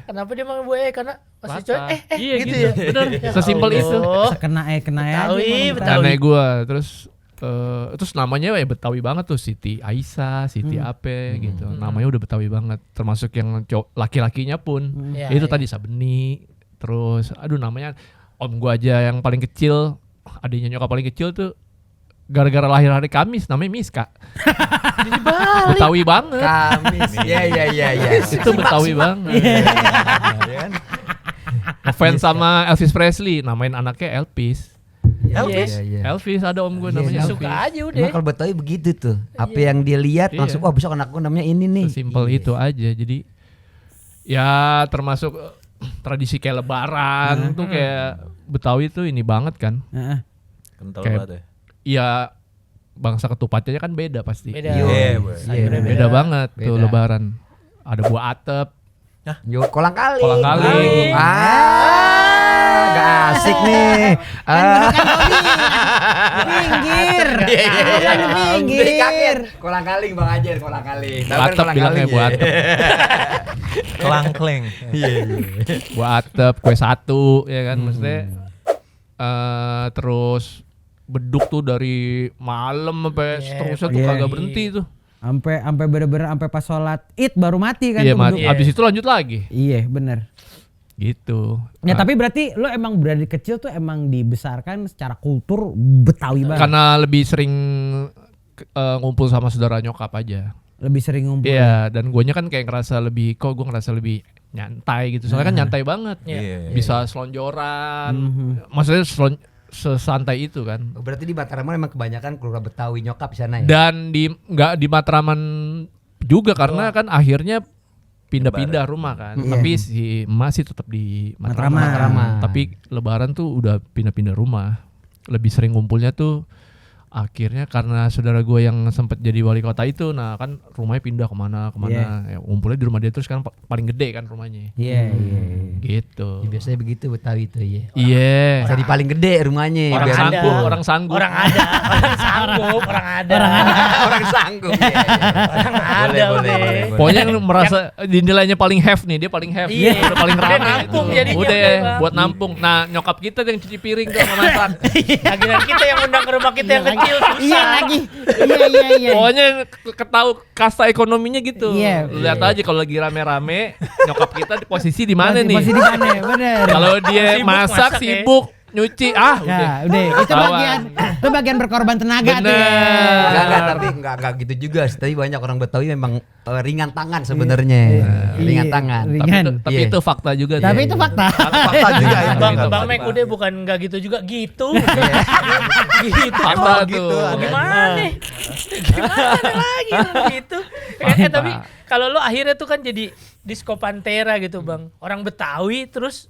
Speaker 1: Kenapa dia manggil Bu karena masih
Speaker 2: Latah.
Speaker 1: coy
Speaker 2: Iya
Speaker 1: gitu,
Speaker 2: gitu,
Speaker 1: ya.
Speaker 2: bener. Sesimpel itu.
Speaker 3: Kena aja.
Speaker 1: Betawi,
Speaker 3: emang
Speaker 1: Betawi.
Speaker 2: Nenek gue terus namanya ya Betawi banget tuh, Siti Aisyah, Siti Ape gitu. Namanya udah Betawi banget. Termasuk yang laki-lakinya pun.
Speaker 1: Ya,
Speaker 2: Itu
Speaker 1: ya.
Speaker 2: tadi Sabeni. Terus aduh namanya om gue aja yang paling kecil, adiknya nyokap paling kecil tuh gara-gara lahir hari Kamis namanya Miska. Betawi banget.
Speaker 5: Kamis. Iya.
Speaker 2: Itu Betawi banget. Ngefans sama Elvis Presley, namain anaknya Elvis.
Speaker 1: Elvis.
Speaker 5: Iya.
Speaker 2: Elvis ada om gue namanya
Speaker 1: Suka
Speaker 2: Elvis.
Speaker 1: aja udah.
Speaker 5: Emang kalau Betawi begitu tuh. Apa yang dia lihat
Speaker 2: Iya.
Speaker 5: langsung wah besok anak gue namanya ini nih.
Speaker 2: Sesimpel itu aja. Jadi ya termasuk tradisi kayak Lebaran tuh kayak Betawi tuh ini banget kan.
Speaker 3: Heeh.
Speaker 4: Kental
Speaker 2: Kayak-
Speaker 4: banget ya.
Speaker 2: Ya bangsa ketupatnya kan beda pasti.
Speaker 1: Beda.
Speaker 5: Iya,
Speaker 1: Sayurnya
Speaker 2: Beda banget tuh
Speaker 5: Beda.
Speaker 2: Lebaran. Ada buah atep.
Speaker 5: Yo kolang kaling.
Speaker 2: Kolang kaling.
Speaker 5: Gak asik nih.
Speaker 3: Pinggir.
Speaker 5: Kaget. Kolang kaling Bang Ajar, kolang kaling. Tahu kan
Speaker 2: Atep
Speaker 5: kolang
Speaker 2: bilangnya
Speaker 5: kaling
Speaker 2: buah
Speaker 5: ya?
Speaker 2: atep.
Speaker 4: Kelangkleng.
Speaker 2: Buah atep, kue satu ya kan maksudnya. Terus beduk tuh dari malam sampai seterusnya tuh
Speaker 3: Iya.
Speaker 2: kagak berhenti tuh.
Speaker 3: Sampai bener-bener sampai pas sholat Id baru mati kan
Speaker 2: Iya,
Speaker 3: tuh beduk.
Speaker 2: abis itu lanjut lagi.
Speaker 3: Iya bener.
Speaker 2: Gitu.
Speaker 3: Ya tapi berarti lo emang dari kecil tuh emang dibesarkan secara kultur Betawi banget.
Speaker 2: Karena lebih sering ngumpul sama saudara nyokap aja.
Speaker 3: Lebih sering ngumpul.
Speaker 2: Iya, dan guanya kan kayak ngerasa lebih lebih nyantai gitu. Soalnya kan nyantai banget.
Speaker 4: Iya.
Speaker 2: Bisa selonjoran. Maksudnya sesantai itu kan.
Speaker 5: Oh, berarti di Matraman emang kebanyakan keluarga Betawi nyokap di sana ya?
Speaker 2: Dan nggak di Matraman juga karena kan akhirnya pindah-pindah rumah kan.
Speaker 3: Iya.
Speaker 2: Tapi si emak sih tetap di
Speaker 3: Matraman.
Speaker 2: Matraman. Tapi Lebaran tuh udah pindah-pindah rumah. Lebih sering ngumpulnya tuh akhirnya karena saudara gue yang sempat jadi wali kota itu, nah kan rumahnya pindah kemana. Ya, ngumpulnya di rumah dia terus kan paling gede kan rumahnya.
Speaker 3: Iya.
Speaker 2: Gitu.
Speaker 5: Ya, biasanya begitu Betawi tuh ya.
Speaker 2: Iya.
Speaker 5: Jadi paling gede rumahnya.
Speaker 2: Orang
Speaker 5: biar
Speaker 2: sanggup,
Speaker 5: ngumpul.
Speaker 2: orang sanggup.
Speaker 1: Orang ada. Orang ada.
Speaker 5: Orang sanggup. Iya, iya.
Speaker 1: Orang ada udah.
Speaker 2: Pokoknya yang merasa dinilainya paling have nih, dia paling have.
Speaker 1: Iya.
Speaker 2: Udah paling
Speaker 1: Dia
Speaker 2: rame.
Speaker 1: nampung
Speaker 2: itu.
Speaker 1: jadinya,
Speaker 2: Udah
Speaker 1: Bang.
Speaker 2: buat nampung. Nah, nyokap kita yang cuci piring tuh sama masak.
Speaker 1: Akhirnya kita yang undang ke rumah kita yang kecil susah.
Speaker 3: Iya lagi. Iya.
Speaker 2: Pokoknya ketahu kasta ekonominya gitu.
Speaker 3: Iya.
Speaker 2: Lihat aja kalau lagi rame-rame, nyokap kita di posisi di mana nih?
Speaker 3: Masih di mana? Bener.
Speaker 2: Kalau dia
Speaker 1: Sibuk
Speaker 2: masak
Speaker 1: masak ya.
Speaker 2: sibuk, Nyuci
Speaker 3: Ya, udah. Itu bagian berkorban tenaga tuh ya.
Speaker 5: Enggak, tapi enggak gitu juga. Tapi banyak orang Betawi memang ringan tangan sebenarnya. Ringan tangan.
Speaker 3: Ringan.
Speaker 2: Tapi
Speaker 5: Iya.
Speaker 2: itu fakta juga.
Speaker 3: Tapi
Speaker 2: Jack.
Speaker 3: itu fakta.
Speaker 4: Fakta juga itu.
Speaker 1: Bang Mek udah bukan nggak gitu juga gitu. Gitu.
Speaker 2: Fakta
Speaker 4: gitu,
Speaker 2: tuh.
Speaker 4: ada.
Speaker 1: Gimana? Gimana lagi gitu. Tapi kalau lo akhirnya tuh kan jadi disco Pantera gitu, Bang. Orang Betawi terus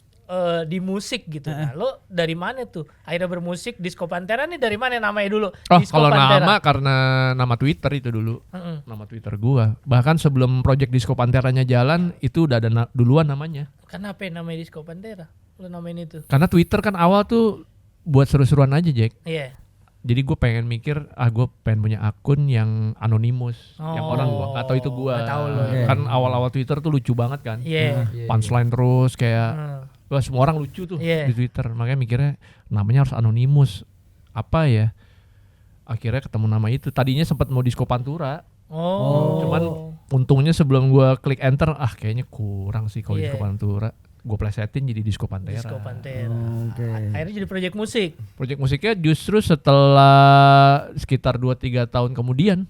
Speaker 1: di musik gitu. Nah, lo dari mana tuh? Akhirnya bermusik disco Pantera nih dari mana namanya dulu?
Speaker 2: Oh,
Speaker 1: Disco
Speaker 2: kalau
Speaker 1: Pantera.
Speaker 2: nama karena nama Twitter itu dulu. Nama Twitter gua. Bahkan sebelum project Disco Panteranya jalan itu udah ada duluan namanya.
Speaker 1: Kenapa ya namanya disco Pantera? Lo namain itu?
Speaker 2: Karena Twitter kan awal tuh buat seru-seruan aja, Jack.
Speaker 1: Iya.
Speaker 2: Jadi gue pengen mikir, gue pengen punya akun yang anonimus, yang
Speaker 1: Oh,
Speaker 2: orang gua nggak tahu itu gua.
Speaker 1: nggak tahu lo.
Speaker 2: Kan awal-awal Twitter tuh lucu banget kan,
Speaker 1: Iya.
Speaker 2: punchline terus kayak,
Speaker 1: Hmm.
Speaker 2: wah semua orang lucu tuh
Speaker 1: Iya.
Speaker 2: di Twitter. Makanya mikirnya namanya harus anonimus. Apa ya? Akhirnya ketemu nama itu. Tadinya sempat mau Disco Pantura,
Speaker 1: Oh.
Speaker 2: cuman untungnya sebelum gua klik enter, kayaknya kurang sih kalau
Speaker 1: Iya.
Speaker 2: Disco Pantura. Gue plesetin jadi Disco Pantera.
Speaker 1: Disco Pantera.
Speaker 3: Oke.
Speaker 1: Akhirnya jadi project musik.
Speaker 2: Project musiknya justru setelah sekitar 2-3 tahun kemudian,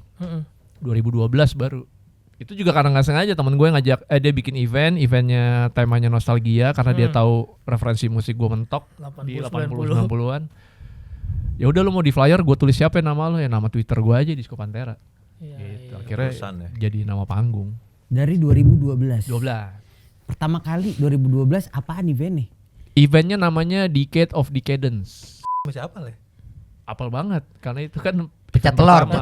Speaker 2: 2012 baru. Itu juga karena nggak sengaja temen gue ngajak, dia bikin eventnya temanya nostalgia karena dia tahu referensi musik gue mentok di 80-90-an. Ya udah lu mau di flyer gue tulis siapa ya nama lu, ya nama Twitter gue aja Disco Pantera.
Speaker 1: Iya,
Speaker 2: Gitu.
Speaker 1: iya.
Speaker 2: Akhirnya
Speaker 4: Terusan ya.
Speaker 2: jadi nama panggung.
Speaker 3: Dari 2012.
Speaker 2: 12.
Speaker 3: Pertama kali 2012 apaan event nih?
Speaker 2: Eventnya namanya Decade of Decadence.
Speaker 4: Masih apa lah?
Speaker 2: Apal banget karena itu kan
Speaker 5: Pecah
Speaker 2: event
Speaker 5: telur,
Speaker 2: pertama.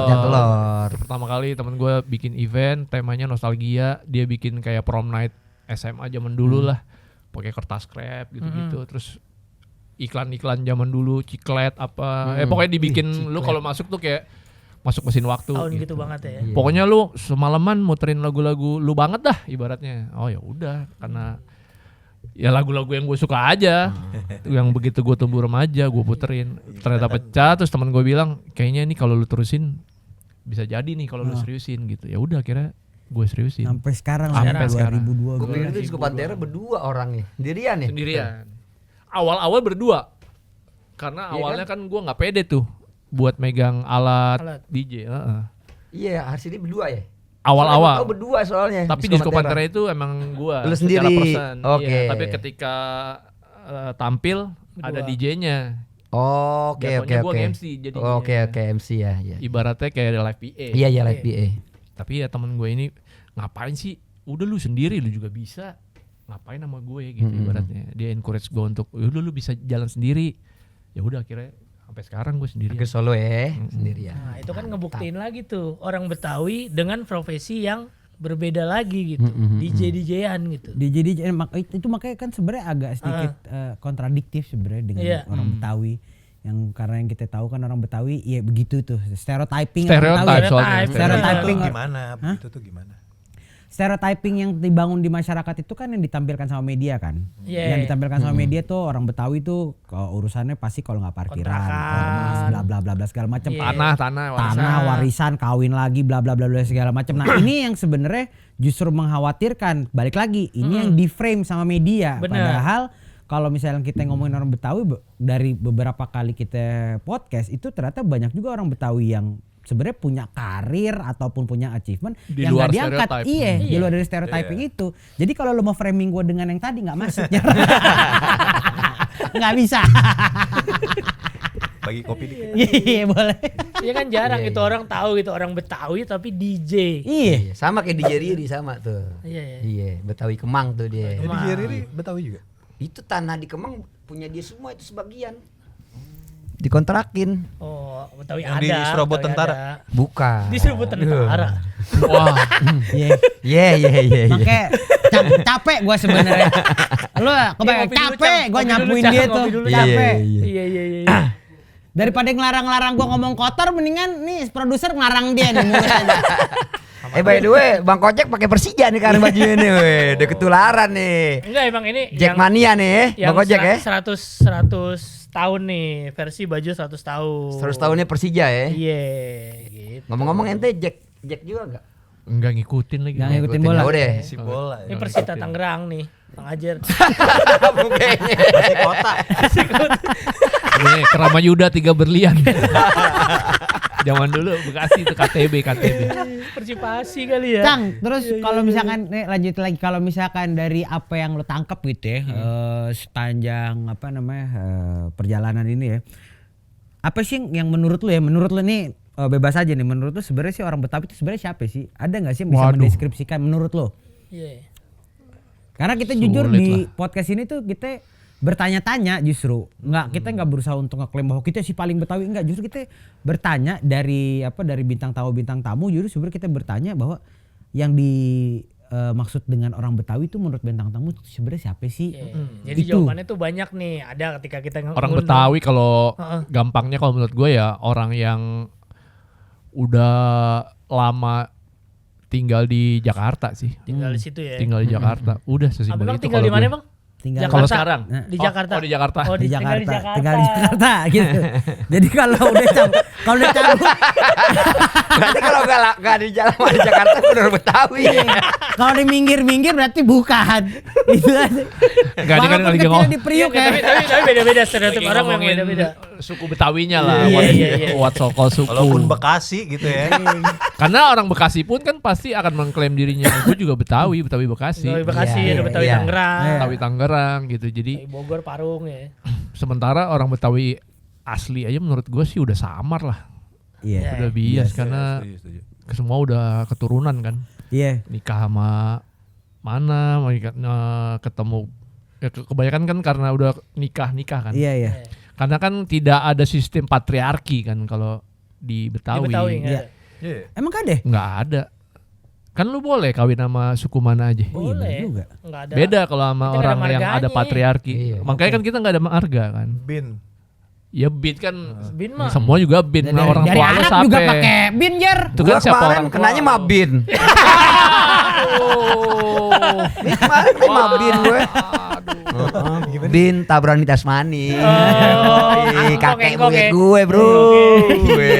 Speaker 5: pecah telur.
Speaker 2: Itu pertama kali temen gue bikin event temanya nostalgia. Dia bikin kayak prom night SMA zaman dulu lah, pakai kertas krep gitu-gitu. Terus iklan-iklan zaman dulu, ciklet apa, pokoknya dibikin lu kalau masuk tuh kayak masuk mesin waktu.
Speaker 1: Tahun gitu banget ya.
Speaker 2: Pokoknya lu semalaman muterin lagu-lagu lu banget dah ibaratnya. Oh ya udah, karena ya lagu-lagu yang gue suka aja, yang begitu gue tumbuh remaja gue puterin. Ternyata pecah, terus teman gue bilang kayaknya ini kalau lu terusin bisa jadi nih kalau lu seriusin gitu. Ya udah akhirnya gue seriusin.
Speaker 3: Sampai sekarang
Speaker 2: Sampai sekarang.
Speaker 3: 2002.
Speaker 5: Gue pikir itu Disco Pantera berdua orangnya. Sendirian ya?
Speaker 2: Sendirian. Awal-awal berdua, karena
Speaker 5: Iya
Speaker 2: awalnya kan gue nggak pede tuh buat megang alat
Speaker 1: Alat.
Speaker 2: DJ.
Speaker 5: Iya, Harsidi berdua ya?
Speaker 2: Awal-awal.
Speaker 5: Oh berdua soalnya.
Speaker 2: Tapi Disco Pantera itu emang gua
Speaker 5: Lu
Speaker 2: secara
Speaker 5: sendiri.
Speaker 2: person.
Speaker 5: Oke.
Speaker 2: Iya, tapi ketika tampil ada DJ-nya.
Speaker 5: Oh, oke
Speaker 2: Jatuhnya
Speaker 5: oke
Speaker 2: gua
Speaker 5: oke.
Speaker 2: MC jadinya.
Speaker 5: Oke MC ya.
Speaker 2: Ibaratnya kayak live PA.
Speaker 5: Iya iya live PA.
Speaker 2: Tapi ya temen gue ini ngapain sih? Udah lu sendiri lu juga bisa. Ngapain sama gue gitu ibaratnya. Dia encourage gue untuk udah lu bisa jalan sendiri. Ya udah akhirnya sampai sekarang gue sendiri.
Speaker 5: Ke Solo ya, sendirian.
Speaker 1: Nah, itu kan ngebuktiin lagi tuh orang Betawi dengan profesi yang berbeda lagi gitu. DJ-DJ-an gitu.
Speaker 3: Itu makanya kan sebenarnya agak sedikit kontradiktif sebenarnya dengan
Speaker 1: Iya.
Speaker 3: orang Betawi. Yang karena yang kita tahu kan orang Betawi ya begitu tuh stereotyping
Speaker 2: Stereotype
Speaker 3: orang Betawi.
Speaker 2: soalnya.
Speaker 3: Stereotyping
Speaker 4: Itu gimana? Itu tuh gimana?
Speaker 3: Stereotyping yang dibangun di masyarakat itu kan yang ditampilkan sama media kan.
Speaker 1: Iya.
Speaker 3: Yang ditampilkan sama media tuh orang Betawi tuh urusannya pasti kalau nggak parkiran,
Speaker 1: Kontrakan.
Speaker 3: ormas, bla bla bla bla segala macam.
Speaker 1: Iya.
Speaker 3: Tanah, warisan, kawin lagi, bla bla bla bla segala macam. Nah ini yang sebenarnya justru mengkhawatirkan. Balik lagi, ini yang di frame sama media.
Speaker 1: Bener.
Speaker 3: Padahal kalau misalnya kita ngomongin orang Betawi dari beberapa kali kita podcast itu ternyata banyak juga orang Betawi yang sebenarnya punya karir ataupun punya achievement
Speaker 2: Di
Speaker 3: yang
Speaker 2: luar
Speaker 3: nggak diangkat.
Speaker 2: stereotype.
Speaker 3: Iya, di
Speaker 1: Iya.
Speaker 3: luar dari stereotyping itu. Jadi kalau lo mau framing gue dengan yang tadi nggak masuk. Nggak bisa.
Speaker 4: Bagi kopi dikit.
Speaker 3: Iya boleh.
Speaker 1: Iya kan jarang
Speaker 5: Iya,
Speaker 1: itu
Speaker 5: iya.
Speaker 1: orang tahu gitu orang Betawi tapi DJ.
Speaker 3: Iya.
Speaker 5: Iya, sama kayak DJ Riri sama tuh.
Speaker 1: Iya, iya.
Speaker 5: Iya, Betawi Kemang tuh dia.
Speaker 4: Jadi Jerry Betawi juga.
Speaker 5: Itu tanah di Kemang punya dia semua itu sebagian. Dikontrakin.
Speaker 1: Oh, Betawi
Speaker 4: Yang
Speaker 1: ada.
Speaker 4: di Serobot
Speaker 1: Betawi
Speaker 4: Tentara.
Speaker 1: ada.
Speaker 5: Bukan.
Speaker 1: Di Serobot Tentara.
Speaker 2: Wah,
Speaker 3: Iya.
Speaker 5: Iya iya iya. iya.
Speaker 3: Makanya capek gue sebenarnya. Lo kebayang
Speaker 1: ngopi dulu,
Speaker 3: capek
Speaker 1: Cang.
Speaker 3: gue
Speaker 1: Ngopi
Speaker 3: nyapuin
Speaker 1: dulu, Cang.
Speaker 3: dia
Speaker 1: Ngopi
Speaker 3: tuh.
Speaker 1: dulu,
Speaker 5: Cang.
Speaker 3: Capek.
Speaker 5: Iya,
Speaker 1: Iya iya iya.
Speaker 3: Daripada ngelarang-larang gue ngomong kotor mendingan nih produser ngelarang dia nih mulut aja.
Speaker 5: By the way, Bang Kocek pakai Persija nih karena bajunya nih, weh. Udah ketularan nih.
Speaker 1: Enggak emang ini
Speaker 5: Jack Mania nih,
Speaker 1: yang
Speaker 5: Bang Kocek ya.
Speaker 1: 100 tahun nih versi baju 100 tahun.
Speaker 5: 100 tahunnya Persija ya.
Speaker 1: Iya gitu.
Speaker 5: Ngomong-ngomong ente Jack juga enggak?
Speaker 2: Enggak ngikutin lagi.
Speaker 3: Nggak ngikutin bola.
Speaker 5: Ya udah.
Speaker 4: Si bola.
Speaker 1: Ini Persita Tangerang nih, Bang Ajar.
Speaker 4: Si kota.
Speaker 2: Ini Keramayuda 3 berlian. Zaman dulu Bekasi itu KTB.
Speaker 1: Persipasi kali ya.
Speaker 3: Cang, terus kalau misalkan nih lanjut lagi, kalau misalkan dari apa yang lo tangkap gitu ya, sepanjang apa namanya perjalanan ini ya, apa sih yang menurut lo nih bebas aja nih, menurut lo sebenarnya sih orang Betawi itu sebenarnya siapa sih? Ada nggak sih yang bisa
Speaker 2: Waduh.
Speaker 3: mendeskripsikan menurut lo?
Speaker 1: Iya.
Speaker 3: Karena kita
Speaker 2: Sulit
Speaker 3: jujur di
Speaker 2: lah.
Speaker 3: podcast ini tuh kita bertanya-tanya justru, kita nggak berusaha untuk ngeklaim bahwa kita sih paling Betawi, enggak, justru kita bertanya dari bintang tamu justru sebenarnya kita bertanya bahwa yang maksud dengan orang Betawi itu menurut bintang tamu itu sebenarnya siapa sih?
Speaker 1: Iya. Jadi
Speaker 3: Gitu.
Speaker 1: jawabannya tuh banyak nih. Ada ketika kita
Speaker 2: Orang
Speaker 1: ngundang.
Speaker 2: Betawi kalau
Speaker 1: Heeh.
Speaker 2: gampangnya kalau menurut gue ya orang yang udah lama tinggal di Jakarta sih.
Speaker 1: tinggal di situ ya.
Speaker 2: Tinggal di Jakarta. Udah sesimpel
Speaker 1: Abang
Speaker 2: itu.
Speaker 1: tinggal
Speaker 2: kalau
Speaker 1: di mana,
Speaker 2: gue.
Speaker 1: Bang?
Speaker 3: Tinggal
Speaker 2: Kalau sekarang?
Speaker 1: Di Jakarta.
Speaker 2: Oh, di Jakarta.
Speaker 1: Oh,
Speaker 3: di
Speaker 1: tinggal
Speaker 3: Jakarta, tinggal di Jakarta gitu. Jadi kalau udah cabut,
Speaker 5: Berarti kalau nggak di jalan di Jakarta benar Betawi.
Speaker 3: kalau di minggir-minggir berarti bukan. Itu aja.
Speaker 2: Enggak, ini kan
Speaker 3: Walaupun
Speaker 2: lagi
Speaker 3: kecilnya
Speaker 2: ngomong.
Speaker 3: di Priuk
Speaker 1: Iya,
Speaker 3: ya.
Speaker 1: tapi beda-beda stereotip
Speaker 2: Lagi
Speaker 1: orang yang
Speaker 2: ngomongin
Speaker 1: beda-beda.
Speaker 2: suku Betawinya lah.
Speaker 1: Iya,
Speaker 2: what-
Speaker 1: iya, iya.
Speaker 2: what so-called suku.
Speaker 4: Walaupun Bekasi gitu ya.
Speaker 2: Karena orang Bekasi pun kan pasti akan mengklaim dirinya gue juga Betawi Bekasi.
Speaker 1: Betawi Bekasi,
Speaker 5: Iya,
Speaker 1: ada Betawi
Speaker 5: iya.
Speaker 1: Tangerang,
Speaker 2: Betawi Tangerang gitu. Jadi
Speaker 1: Betawi Bogor, Parung ya.
Speaker 2: sementara orang Betawi asli aja menurut gue sih udah samar lah.
Speaker 3: Iya.
Speaker 2: Udah bias karena
Speaker 4: Setuju.
Speaker 2: semua udah keturunan kan.
Speaker 3: Iya.
Speaker 2: Nikah sama mana, ketemu ya kebanyakan kan karena udah nikah kan.
Speaker 3: Iya, iya.
Speaker 2: Karena kan tidak ada sistem patriarki kan kalau di
Speaker 1: Di
Speaker 2: Betawi.
Speaker 1: Betawi nggak
Speaker 3: Iya.
Speaker 1: ada.
Speaker 4: Iya.
Speaker 3: Emang kan deh?
Speaker 2: Nggak ada. Kan lu boleh kawin sama suku mana aja.
Speaker 3: Oh iya, bener
Speaker 1: Boleh.
Speaker 3: juga.
Speaker 1: Nggak ada.
Speaker 2: Beda kalau sama
Speaker 1: Kita nggak
Speaker 2: orang
Speaker 1: ada
Speaker 2: yang ada
Speaker 1: marganya.
Speaker 2: patriarki.
Speaker 5: Iya.
Speaker 2: Makanya kan kita nggak ada marga kan.
Speaker 4: Bin.
Speaker 2: Ya bin kan
Speaker 1: Bin mah.
Speaker 2: semua juga bin. Nah, orang
Speaker 3: dari
Speaker 2: tua lu
Speaker 3: Arab juga
Speaker 2: siapa?
Speaker 3: pakai bin jer.
Speaker 2: Itu
Speaker 5: Gua
Speaker 2: kan siapa
Speaker 5: kemarin
Speaker 2: orang tua
Speaker 5: kenanya
Speaker 2: lu?
Speaker 5: Mabin.
Speaker 2: Oh.
Speaker 5: Ini kemarin kena Mabin gue. Bin Tabrani Tasmani. Ih, kakek
Speaker 1: Engkong,
Speaker 5: gue bro. Gue.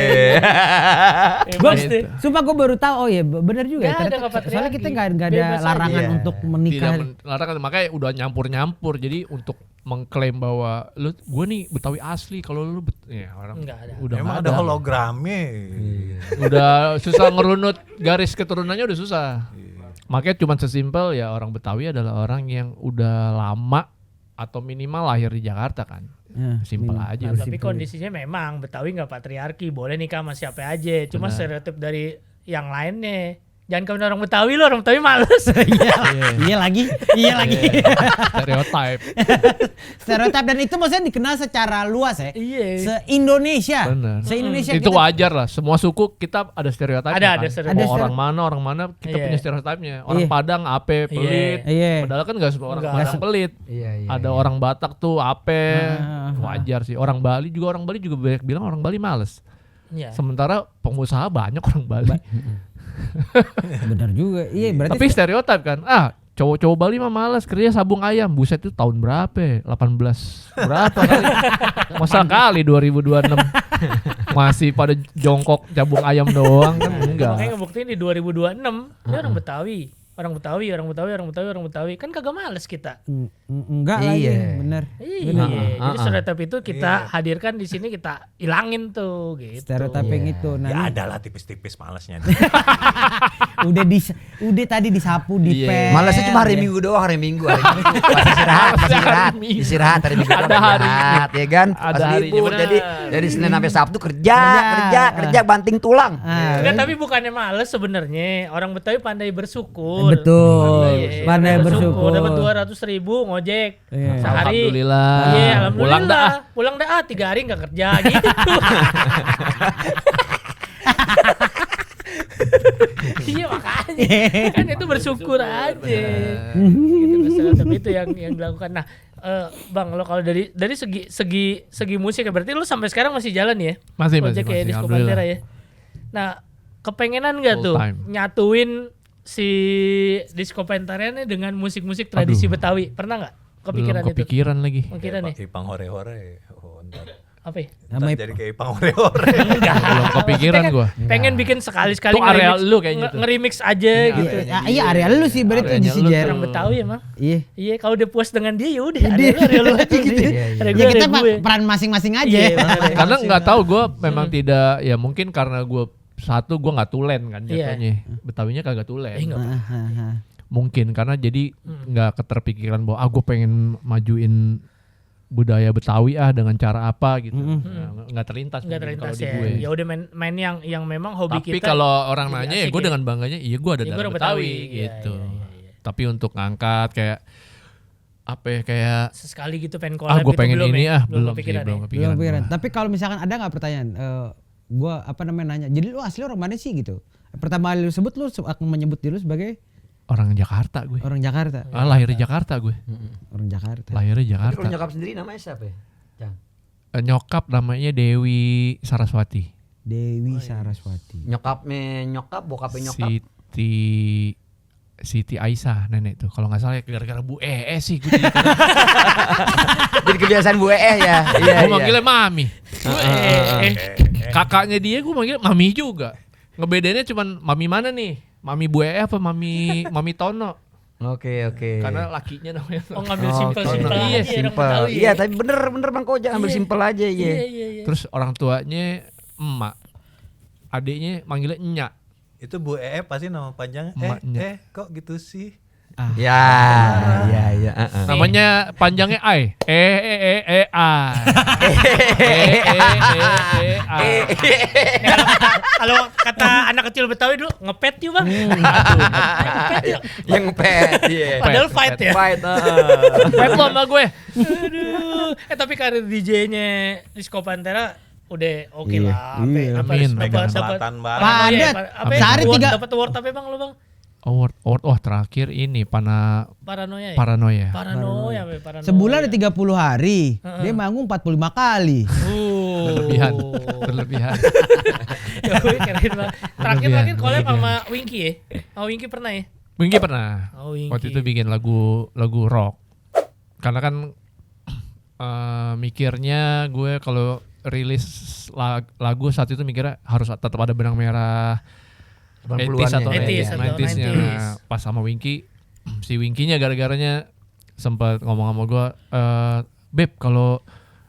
Speaker 3: Gua,
Speaker 1: Bebas deh.
Speaker 3: sumpah gue baru tahu, oh iya bener juga ya.
Speaker 1: Nggak ada
Speaker 3: Ternyata-
Speaker 1: patriarki.
Speaker 3: soalnya kita nggak ada
Speaker 1: Bebas aja.
Speaker 3: larangan
Speaker 4: Iya.
Speaker 3: untuk
Speaker 2: Tidak
Speaker 3: menikah.
Speaker 2: melarang, makanya udah nyampur-nyampur. Jadi untuk mengklaim bahwa lu gue nih Betawi asli, kalau lu ya orang
Speaker 1: Nggak ada.
Speaker 2: udah
Speaker 4: Emang
Speaker 2: nggak
Speaker 4: ada hologramnya.
Speaker 2: udah susah ngerunut garis keturunannya udah susah. Makanya cuma sesimpel ya orang Betawi adalah orang yang udah lama atau minimal lahir di Jakarta kan.
Speaker 3: Ya,
Speaker 2: Simpel aja.
Speaker 1: Nah,
Speaker 2: udah.
Speaker 1: tapi kondisinya memang Betawi nggak patriarki, boleh nikah sama siapa aja. Cuma
Speaker 2: Benar.
Speaker 1: stereotip dari yang lainnya. Jangan kawin orang Betawi lo, orang Betawi males.
Speaker 3: Iya lagi, iya lagi.
Speaker 2: Stereotype.
Speaker 3: Stereotip, dan itu maksudnya dikenal secara luas ya.
Speaker 1: Iya.
Speaker 3: Se-Indonesia.
Speaker 2: Benar.
Speaker 3: Se-Indonesia
Speaker 2: Itu
Speaker 3: kita-
Speaker 2: wajar lah. Semua suku kita ada stereotipnya.
Speaker 1: Ada
Speaker 2: kan?
Speaker 1: stereotip.
Speaker 2: Mau
Speaker 3: Ada
Speaker 2: orang mana kita
Speaker 1: Iya.
Speaker 2: punya stereotipnya. Orang
Speaker 3: Iya.
Speaker 2: Padang ape, pelit.
Speaker 3: Iya.
Speaker 2: Padahal kan nggak semua orang
Speaker 1: Nggak.
Speaker 2: Padang pelit.
Speaker 5: Iya, iya.
Speaker 2: Ada orang Batak tuh ape.
Speaker 3: Ah.
Speaker 2: Wajar sih. Orang Bali juga banyak bilang orang Bali males.
Speaker 1: Iya.
Speaker 2: Sementara pengusaha banyak orang Bali.
Speaker 3: Benar juga. Iya, berarti
Speaker 2: Tapi stereotip kan. Cowok-cowok Bali mah malas kerja sabung ayam. Buset itu tahun berapa ya? 18 berapa kali? Masa kali 2026 masih pada jongkok sabung ayam doang kan enggak.
Speaker 1: Makanya ngebuktiin di 2026 dia orang Betawi. Orang Betawi kan kagak males kita.
Speaker 3: enggak lagi,
Speaker 5: Iya.
Speaker 3: bener.
Speaker 1: Iya,
Speaker 3: Bener.
Speaker 1: jadi stereotip itu kita hadirkan di sini, kita ilangin tuh gitu.
Speaker 3: Stereotip yang itu. Nah,
Speaker 4: Ya
Speaker 3: ini
Speaker 4: ada lah tipis-tipis malesnya.
Speaker 3: udah tadi disapu,
Speaker 2: Iya.
Speaker 3: dipel.
Speaker 5: Malesnya cuma hari Minggu doang, hari Minggu. Pas istirahat.
Speaker 2: Minggu.
Speaker 5: Istirahat hari Minggu.
Speaker 2: Ada
Speaker 5: doang,
Speaker 2: hari
Speaker 5: istirahat, ya kan?
Speaker 2: Ada
Speaker 5: Pas
Speaker 2: harinya,
Speaker 5: libur.
Speaker 2: benar.
Speaker 5: Jadi dari Senin sampai Sabtu kerja,
Speaker 3: Kerja.
Speaker 5: kerja banting tulang.
Speaker 3: Ah,
Speaker 1: Enggak, tapi bukannya males sebenarnya. Orang Betawi pandai bersyukur.
Speaker 3: betul.
Speaker 1: Iya,
Speaker 3: Pandai bersyukur.
Speaker 1: Dapat 200.000 ngojek
Speaker 3: Iya.
Speaker 1: sehari.
Speaker 2: Alhamdulillah.
Speaker 1: Iya,
Speaker 2: Pulang dah.
Speaker 1: Pulang dah 3 hari nggak kerja gitu. Iya makanya kan itu bersyukur aja. Gitu, tapi itu yang dilakukan. Nah, Bang, lo kalau dari segi musik ya, berarti lo sampai sekarang masih jalan ya?
Speaker 2: Masih,
Speaker 1: Project kayak Disco Pantera ya. Nah, kepengenan nggak
Speaker 2: Full
Speaker 1: tuh
Speaker 2: time.
Speaker 1: nyatuin si Disco Pantera ini dengan musik-musik tradisi
Speaker 2: Aduh.
Speaker 1: Betawi? Pernah nggak
Speaker 2: Belum
Speaker 1: kepikiran itu?
Speaker 2: kepikiran lagi.
Speaker 1: Kepikiran nih.
Speaker 4: Ipang hore-hore. Oh, ntar.
Speaker 1: Apa ya?
Speaker 3: Sama
Speaker 4: Jadi kayak Ipang ore-ore.
Speaker 2: Belum kepikiran gua.
Speaker 1: Pengen bikin sekali-sekali
Speaker 2: Itu area lu kayaknya tuh.
Speaker 1: nge-remix aja gitu.
Speaker 3: Iya area lu sih berarti
Speaker 2: Areanya
Speaker 3: di si
Speaker 2: lu
Speaker 3: Jer.
Speaker 1: Orang Betawi emang.
Speaker 3: Iya.
Speaker 1: Iya, kalau udah puas dengan dia ya udah, area lu aja gitu. Ada
Speaker 3: Ya
Speaker 1: gue,
Speaker 3: kita
Speaker 1: ada gue.
Speaker 3: peran masing-masing aja.
Speaker 1: Iya, makanya.
Speaker 2: Karena nggak tahu gue memang tidak, ya mungkin karena gue satu gue nggak tulen kan
Speaker 1: Iya.
Speaker 2: jatuhnya. Betawinya kagak tulen.
Speaker 1: Nggak apa-apa.
Speaker 2: Mungkin karena jadi nggak keterpikiran bahwa gue pengen majuin budaya Betawi dengan cara apa gitu. Nah, nggak terlintas
Speaker 1: Nggak
Speaker 2: mungkin
Speaker 1: terlintas
Speaker 2: kalau di
Speaker 1: ya.
Speaker 2: gue.
Speaker 1: Ya udah main yang memang hobi
Speaker 2: Tapi
Speaker 1: kita.
Speaker 2: kalau orang
Speaker 1: jadi
Speaker 2: nanya ya
Speaker 1: asik
Speaker 2: gue
Speaker 1: ya.
Speaker 2: dengan bangganya iya gue ada
Speaker 1: Ya, gue
Speaker 2: darah
Speaker 1: orang
Speaker 2: Betawi,
Speaker 1: Betawi.
Speaker 2: gitu.
Speaker 1: Iya.
Speaker 2: Tapi untuk ngangkat kayak apa ya, kayak
Speaker 1: Sesekali gitu pengen collab
Speaker 2: gue
Speaker 1: gitu
Speaker 2: pengen
Speaker 1: belum
Speaker 2: ini
Speaker 1: ya?
Speaker 2: belum sih,
Speaker 1: kepikiran
Speaker 2: belum
Speaker 1: ya?
Speaker 2: kepikiran.
Speaker 3: Belum kepikiran.
Speaker 2: gua.
Speaker 3: Tapi kalau misalkan ada nggak pertanyaan, gua apa namanya nanya. Jadi lu asli orang mana sih gitu? Pertama kali lu sebut lu akan menyebut diri lu sebagai
Speaker 2: Orang Jakarta gue.
Speaker 3: orang Jakarta.
Speaker 2: Lahir di Jakarta gue.
Speaker 3: Orang Jakarta.
Speaker 2: Lahirnya
Speaker 5: Tapi
Speaker 2: Jakarta.
Speaker 5: kalau nyokap sendiri namanya siapa ya? Cang.
Speaker 2: Nyokap namanya Dewi Saraswati.
Speaker 3: Dewi Saraswati.
Speaker 5: Nyokapnya nyokap, bokapnya nyokap.
Speaker 2: Siti Aisyah nenek tuh. Kalau nggak salah ya gara-gara Bu sih gue
Speaker 5: Jadi kebiasaan Bu ya. Iya.
Speaker 2: gue manggilnya Mami.
Speaker 1: Eh,
Speaker 2: Kakaknya dia gue manggilnya Mami juga. Ngebedainnya cuman Mami mana nih? Mami Bu apa Mami Tono?
Speaker 5: Oke.
Speaker 2: Karena lakinya namanya.
Speaker 1: Oh ngambil
Speaker 5: Oh,
Speaker 1: simpel-simpel
Speaker 5: Tono.
Speaker 1: aja
Speaker 2: Iya,
Speaker 1: orang
Speaker 5: Simpel.
Speaker 1: Betawi
Speaker 5: Iya,
Speaker 1: ya.
Speaker 5: tapi bener Bang Koja ambil
Speaker 1: Iya.
Speaker 5: simpel aja
Speaker 1: Iya.
Speaker 5: iya.
Speaker 2: Terus orang tuanya emak. Adiknya manggilnya Nyak.
Speaker 4: Itu Bu pasti nama panjangnya.
Speaker 2: Emaknya.
Speaker 4: Kok gitu sih?
Speaker 5: Ya, iya.
Speaker 2: Namanya panjangnya Ai. A.
Speaker 1: Kalau kata anak kecil Betawi dulu ngepet yuk bang.
Speaker 5: Yang pet, iya.
Speaker 1: Padahal fight ya.
Speaker 5: Fight.
Speaker 2: Pet lo sama gue.
Speaker 1: Aduh. Tapi karir DJ-nya Disco Pantera udah oke
Speaker 3: Iya,
Speaker 1: lah.
Speaker 3: iya.
Speaker 2: Amin.
Speaker 4: Megang selatan banget.
Speaker 3: Padat. Sehari tiga-
Speaker 1: Dapat award apa bang lo bang?
Speaker 2: Award. Terakhir ini
Speaker 1: Paranoia ya?
Speaker 2: Paranoia.
Speaker 1: Paranoia. Paranoia.
Speaker 3: Sebulan ada 30 hari. Dia manggung 45 kali.
Speaker 2: Berlebihan.
Speaker 1: Ya, gue keren banget. Terakhir
Speaker 2: Berlebihan,
Speaker 1: collab
Speaker 2: berlebihan.
Speaker 1: sama Winky ya? Oh Winky pernah ya?
Speaker 2: Winky pernah.
Speaker 1: Oh Winky.
Speaker 2: Waktu itu bikin lagu rock. Karena kan mikirnya gue kalau rilis lagu saat itu mikirnya harus tetap ada benang merah 80s atau
Speaker 1: 80s atau
Speaker 2: 90s-nya.
Speaker 1: 90s.
Speaker 2: Nah, pas sama Winky, si Winky-nya gara-garanya sempat ngomong sama gue, Beb kalau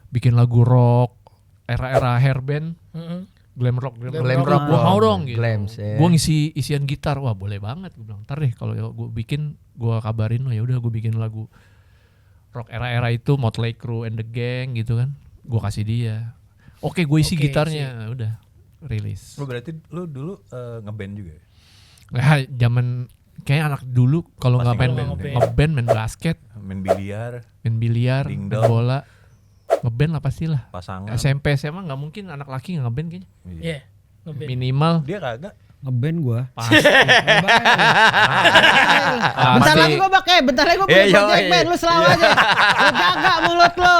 Speaker 2: bikin lagu rock era-era hairband,
Speaker 1: Mm-mm.
Speaker 2: glam rock,
Speaker 5: Glam rock,
Speaker 2: gue mau dong gitu.
Speaker 5: Glams, ya.
Speaker 2: Gue ngisi isian gitar, wah boleh banget. Gue bilang, ntar deh kalau gue bikin, gue kabarin lo, ya udah gue bikin lagu rock era-era itu, Motley Crue and the Gang gitu kan. Gue kasih dia. Oke, gue isi
Speaker 1: Oke,
Speaker 2: gitarnya, udah rilis.
Speaker 4: Lu berarti lu dulu ngeband juga ya?
Speaker 2: Nah, zaman kayak anak dulu kalau
Speaker 4: Pasti
Speaker 2: nggak main
Speaker 1: ngeband.
Speaker 2: ngeband, main basket,
Speaker 4: Main biliar,
Speaker 2: main biliar, main
Speaker 4: Dingdong.
Speaker 2: bola, ngeband lah pastilah.
Speaker 4: pasangan.
Speaker 2: SMP SMA nggak mungkin anak laki nggak ngeband kayaknya.
Speaker 1: Iya. ngeband.
Speaker 2: Minimal
Speaker 4: Dia kagak.
Speaker 3: Ngeband gua.
Speaker 2: pasti.
Speaker 3: Bentar lagi gua pakai, bentar lagi gua punya
Speaker 5: Iya,
Speaker 3: project
Speaker 5: iya.
Speaker 3: band, lu selalu aja. Lu jaga mulut lu.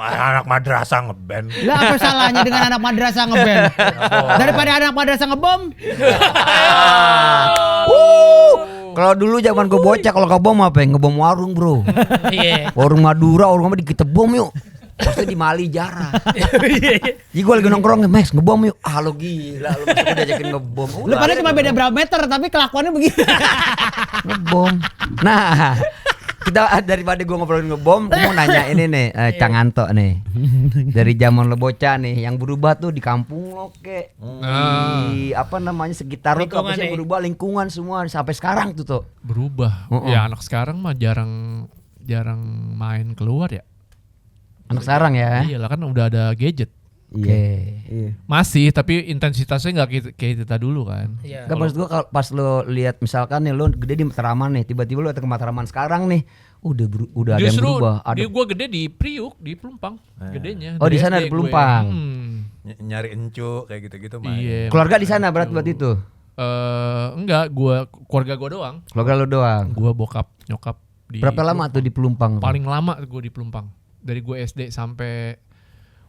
Speaker 4: Anak madrasah ngeband.
Speaker 3: Lah apa salahnya dengan anak madrasah ngeband? Daripada anak madrasah ngebom.
Speaker 5: Kalau dulu zaman gue bocah kalau ngebom apa ya? Ngebom warung bro.
Speaker 1: Iya.
Speaker 5: Warung Madura, warung apa kita bom yuk. Pasti di Mali jarang. Jadi gue lagi nongkrong nih, Max ngebom yuk. Ah lo gila, lo mesti diajakin ngebom.
Speaker 3: Lu pada cuma beda berapa meter tapi kelakuannya begini.
Speaker 5: Ngebom. Nah, kita daripada gue ngobrolin ngebom, gue mau nanya ini nih, Cang Anto nih. Dari zaman lo bocah nih, yang berubah tuh di kampung lo kek. Di apa namanya sekitar lo tuh apa sih yang
Speaker 1: Lingkungan,
Speaker 5: berubah, lingkungan semua sampai sekarang tuh.
Speaker 2: Berubah. Ya anak sekarang mah jarang main keluar ya.
Speaker 5: Anak sekarang ya.
Speaker 2: Iyalah kan udah ada gadget.
Speaker 5: Oke.
Speaker 3: Iya.
Speaker 2: Masih tapi intensitasnya nggak kayak kita dulu kan.
Speaker 1: Iya.
Speaker 5: Enggak maksud gua kalau pas lo lihat misalkan nih lo gede di Matraman nih, tiba-tiba lo datang ke Matraman sekarang nih, udah ada yang
Speaker 2: Justru
Speaker 5: berubah. Ada
Speaker 2: gue gede di Priuk, di Pelumpang, gedenya.
Speaker 5: Oh,
Speaker 2: Dari
Speaker 5: di sana
Speaker 2: SD
Speaker 5: di
Speaker 2: gue.
Speaker 5: Pelumpang.
Speaker 4: Nyari encu kayak gitu-gitu main.
Speaker 2: Iya.
Speaker 5: keluarga di sana berat buat itu.
Speaker 2: Enggak, keluarga gue doang.
Speaker 5: Keluarga lo doang.
Speaker 2: Gue bokap, nyokap di
Speaker 5: Berapa lama tuh di Pelumpang?
Speaker 2: Paling lama gue di Pelumpang. Dari gue SD sampai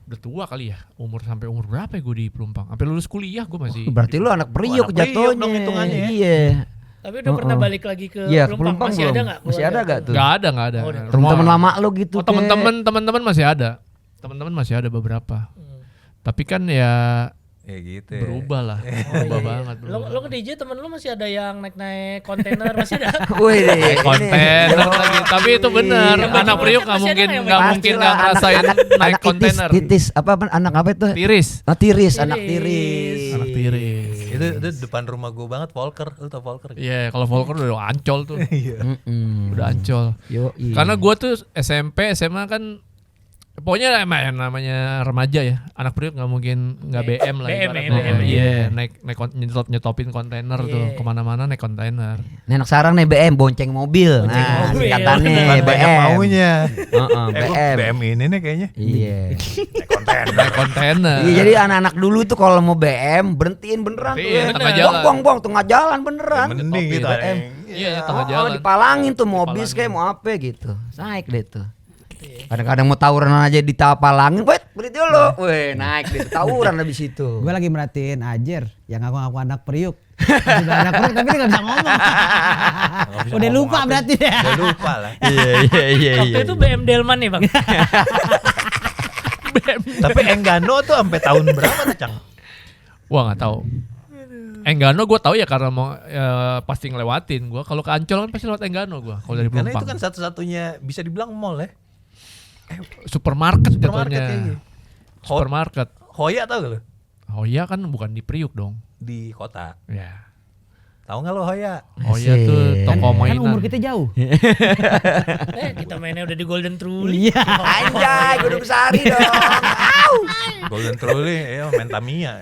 Speaker 2: udah tua kali ya. Sampai umur berapa ya gue di Pelumpang? Sampai lulus kuliah gue masih.
Speaker 5: Berarti lo anak Priok
Speaker 4: anak Priok
Speaker 5: jatuhnya.
Speaker 4: dong hitungannya ya.
Speaker 5: Iya.
Speaker 1: Tapi udah pernah balik lagi ke
Speaker 5: Iya, ke
Speaker 1: Pelumpang.
Speaker 5: Pelumpang
Speaker 1: Masih
Speaker 5: belum?
Speaker 1: ada nggak?
Speaker 5: Masih ada nggak tuh?
Speaker 2: Nggak ada.
Speaker 1: Oh, udah.
Speaker 5: Teman-teman lama lo gitu.
Speaker 2: Oh, teman-teman masih ada. teman-teman masih ada beberapa. Tapi kan ya
Speaker 4: Ya gitu.
Speaker 2: berubah lah, berubah banget.
Speaker 1: Lo ke DJ temen lo masih ada yang naik kontainer masih ada?
Speaker 5: Wih deh.
Speaker 2: Kontainer lagi. Tapi itu benar, anak Priuk nggak
Speaker 1: Masih ada
Speaker 2: mungkin
Speaker 1: yang
Speaker 2: nggak
Speaker 5: Pasti
Speaker 2: mungkin
Speaker 5: lah,
Speaker 2: nggak ngerasain naik kontainer.
Speaker 5: Titis apa anak apa itu?
Speaker 2: Tiris.
Speaker 5: Oh, tiris, anak
Speaker 1: Tiris.
Speaker 5: tiris.
Speaker 2: Anak tiris.
Speaker 4: Itu depan rumah gue banget Volker. Lu tau Volker?
Speaker 2: Iya, kalau Volker udah ancol tuh.
Speaker 5: Mm-mm.
Speaker 2: Udah ancol.
Speaker 5: Yoi.
Speaker 2: Karena gua tuh SMP, SMA kan pokoknya emang yang namanya remaja ya. Anak Priuk nggak mungkin nggak BM lah.
Speaker 1: BM,
Speaker 2: ibaratnya.
Speaker 1: BM,
Speaker 2: Iya, naik nyetopin kontainer tuh kemana-mana naik kontainer.
Speaker 5: Nih anak sarang nih BM bonceng mobil. Nah,
Speaker 1: mobil.
Speaker 5: singkatannya
Speaker 4: Banyak
Speaker 5: BM.
Speaker 4: maunya.
Speaker 5: Heeh,
Speaker 4: Kok
Speaker 5: BM.
Speaker 4: BM ini nih kayaknya.
Speaker 5: Iya.
Speaker 2: Naik kontainer.
Speaker 5: Iya, jadi anak-anak dulu tuh kalau mau BM berhentiin beneran tuh.
Speaker 2: Iya,
Speaker 5: ya.
Speaker 2: tengah jalan.
Speaker 5: Buang tengah jalan beneran.
Speaker 4: Mending gitu ada yang
Speaker 2: Iya, tengah
Speaker 5: Oh,
Speaker 2: jalan.
Speaker 5: dipalangin tuh mau bis kayak mau apa gitu. Naik deh tuh. Kadang-kadang mau tawuran aja ditapalangin, wait, berhenti dulu. Weh, naik deh tawuran habis itu.
Speaker 3: Gue lagi merhatiin Ajer yang ngaku anak Priuk. Sudah anak Priuk tapi dia nggak bisa ngomong.
Speaker 4: bisa
Speaker 3: Udah
Speaker 4: ngomong
Speaker 3: lupa
Speaker 4: apa.
Speaker 3: berarti ya.
Speaker 4: Udah lupa lah.
Speaker 5: Iya.
Speaker 1: Waktu itu BM Delman nih bang.
Speaker 4: Tapi Enggano tuh sampai tahun berapa tuh, Cang?
Speaker 2: Wah nggak tahu. Enggano gue tahu ya karena mau pasti ngelewatin gue. Kalau ke Ancol kan pasti lewat Enggano gue. Kalau dari
Speaker 4: Karena
Speaker 2: Pelumpang.
Speaker 4: itu kan satu-satunya bisa dibilang mall ya.
Speaker 2: Supermarket
Speaker 4: Supermarket
Speaker 2: jatuhnya.
Speaker 4: kayaknya.
Speaker 2: Supermarket.
Speaker 4: Hoya tau gak lo?
Speaker 2: Oh iya kan bukan di Priuk dong.
Speaker 4: Di kota.
Speaker 2: Ya.
Speaker 4: Tahu nggak lo Hoya?
Speaker 2: Oh iya tuh toko
Speaker 3: Kan
Speaker 2: mainan.
Speaker 3: umur kita jauh.
Speaker 1: Kita mainnya udah di Golden Truly.
Speaker 3: Iya.
Speaker 5: Anjay, Gunung Sari dong.
Speaker 4: Golden Truly ya main Tamiya.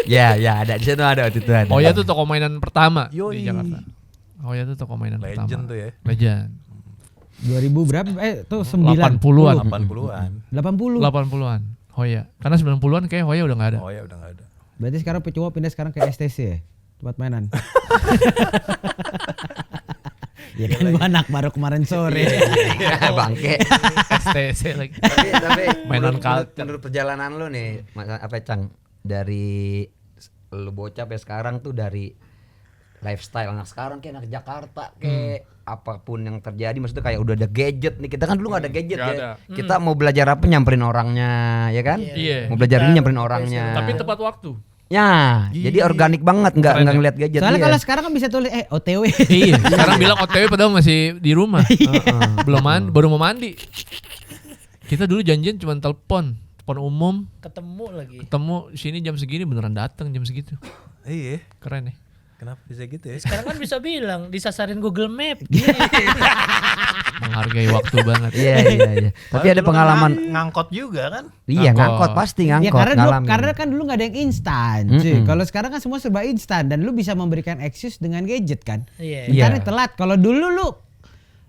Speaker 5: Ya, ada di sana ada waktu itu ada.
Speaker 2: Oh iya tuh toko mainan pertama
Speaker 4: Yoi.
Speaker 2: di Jakarta. Oh iya tuh toko mainan pertama.
Speaker 4: Legend tuh ya.
Speaker 2: Legend.
Speaker 3: 2000 berapa? Tuh 9.
Speaker 2: 80-an.
Speaker 4: 80-an.
Speaker 3: 80.
Speaker 2: 80-an. Hoya. Karena 90-an kayak Hoya udah nggak ada.
Speaker 4: Hoya udah nggak ada.
Speaker 3: Berarti sekarang Pecowo pindah sekarang ke STC ya? Tempat mainan. Ya kan gua anak baru kemarin sore.
Speaker 5: Bangke.
Speaker 2: STC lagi.
Speaker 5: tapi
Speaker 2: Mainan culture.
Speaker 5: menurut perjalanan lu nih, apa Cang? Dari lu bocah sampai sekarang tuh dari lifestyle anak sekarang kayak anak Jakarta kayak apapun yang terjadi maksudnya kayak udah ada gadget nih. Kita kan dulu nggak ada gadget
Speaker 2: Nggak
Speaker 5: ya.
Speaker 2: ada.
Speaker 5: Kita mau belajar apa nyamperin orangnya, ya kan?
Speaker 2: Iya.
Speaker 5: Mau belajar ini nyamperin orangnya.
Speaker 2: Tapi tepat waktu.
Speaker 5: Ya, jadi organik banget nggak
Speaker 2: Keren ya.
Speaker 5: ngeliat gadget.
Speaker 3: Soalnya
Speaker 5: iya.
Speaker 3: kalau sekarang kan bisa tulis OTW.
Speaker 2: Iya. Sekarang bilang OTW padahal masih di rumah. Baru mau mandi. Kita dulu janjian cuma telepon umum,
Speaker 1: Ketemu lagi.
Speaker 2: ketemu sini jam segini beneran datang jam segitu.
Speaker 4: Iya.
Speaker 2: Keren ya.
Speaker 4: Kenapa bisa gitu ya?
Speaker 1: Sekarang kan bisa bilang disasarin Google Map.
Speaker 2: Menghargai waktu banget.
Speaker 5: Iya. Tapi ada
Speaker 4: Dulu kan
Speaker 5: pengalaman.
Speaker 4: ngangkot juga kan?
Speaker 5: Iya,
Speaker 2: Ngangkot.
Speaker 5: ngangkot pasti
Speaker 3: Ya
Speaker 5: ngangkot.
Speaker 3: karena
Speaker 5: ngalamin.
Speaker 3: kan dulu nggak ada yang instan. cuy. Kalau sekarang kan semua serba instan dan lu bisa memberikan akses dengan gadget kan.
Speaker 1: Iya.
Speaker 5: Iya.
Speaker 3: Internet telat. Kalau dulu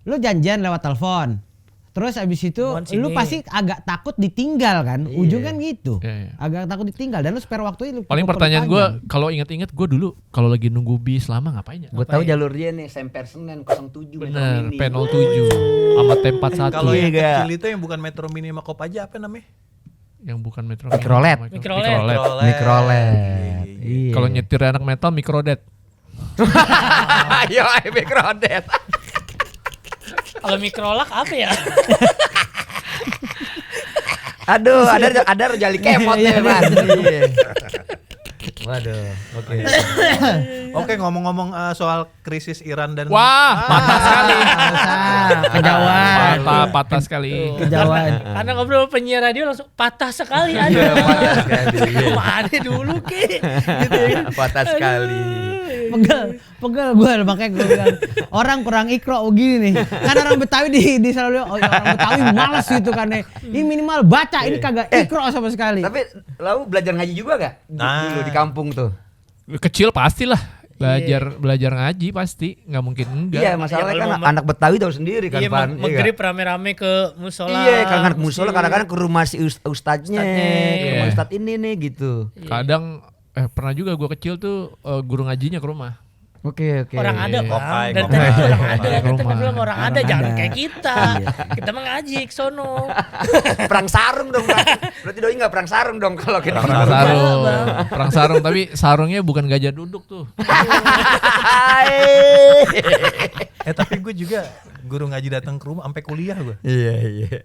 Speaker 3: lu janjian lewat telepon. Terus abis itu
Speaker 1: Mohon
Speaker 3: lu
Speaker 1: sini.
Speaker 3: pasti agak takut ditinggal kan. Ujung kan gitu.
Speaker 2: Iya.
Speaker 3: Agak takut ditinggal dan lu spare waktu itu.
Speaker 2: Paling pertanyaan gue kalau inget-inget gue dulu kalau lagi nunggu bis lama ngapain ya?
Speaker 5: Gue tahu jalur dia nih Semper Senen 07 Metro
Speaker 2: Bener,
Speaker 5: Mini.
Speaker 2: P07 sama T41
Speaker 4: Kalau yang
Speaker 5: Iya.
Speaker 4: kecil itu yang bukan Metro Mini sama Kopaja apa namanya?
Speaker 2: yang bukan Metro
Speaker 5: Mikrolet.
Speaker 1: Mikrolet.
Speaker 5: Mikrolet. Iya.
Speaker 2: Kalau nyetir anak metal mikrodet.
Speaker 5: Ayo Mikrolet.
Speaker 1: Kalau mikrolak apa ya?
Speaker 5: Aduh, ada rejali kemot ya, Mas. Iya. Waduh, oke.
Speaker 4: Oke, ngomong-ngomong soal krisis Iran dan
Speaker 2: Wah, patah sekali.
Speaker 3: Kejauhan.
Speaker 2: Patah sekali.
Speaker 3: Kejauhan.
Speaker 1: Karena ngobrol penyiar radio langsung patah sekali
Speaker 5: Iya,
Speaker 1: aja.
Speaker 5: patah sekali.
Speaker 1: Kemana dulu ke? Gitu ya.
Speaker 5: Patah sekali.
Speaker 3: Pegel gue makanya gue bilang orang kurang ikro gini nih. Kan orang Betawi di selalu orang Betawi malas gitu kan nih. Ini minimal baca, ini kagak ikro sama sekali.
Speaker 5: Tapi lalu belajar ngaji juga gak?
Speaker 4: Nah.
Speaker 5: Dulu di kampung tuh.
Speaker 2: Kecil pastilah belajar ngaji pasti nggak mungkin enggak.
Speaker 5: Iya, masalahnya
Speaker 1: Ya,
Speaker 5: kan
Speaker 1: kalau mau-
Speaker 5: anak Betawi tahu sendiri kan,
Speaker 1: Iya,
Speaker 5: Pan.
Speaker 1: maghrib rame-rame ke musola.
Speaker 5: Iya, kadang-kadang ke musola, kadang-kadang ke rumah si ustadznya, ke rumah
Speaker 2: Iya.
Speaker 5: ustadz ini nih gitu.
Speaker 2: Kadang pernah juga gue kecil tuh guru ngajinya ke rumah.
Speaker 5: Oke.
Speaker 1: Orang ada bang,
Speaker 4: Kopai,
Speaker 1: dan
Speaker 4: kopai.
Speaker 1: tadi itu orang ada,
Speaker 2: Kopai
Speaker 1: kita
Speaker 2: rumah.
Speaker 1: kan bilang orang ada, jangan
Speaker 3: ada.
Speaker 1: kayak kita. Kita mah ngaji ke sono.
Speaker 5: Perang sarung dong. Berarti doi nggak perang sarung dong kalau kita.
Speaker 2: Perang sarung. Perang sarung tapi sarungnya bukan gajah duduk tuh.
Speaker 4: Tapi gue juga guru ngaji datang ke rumah sampai kuliah gue.
Speaker 5: Iya.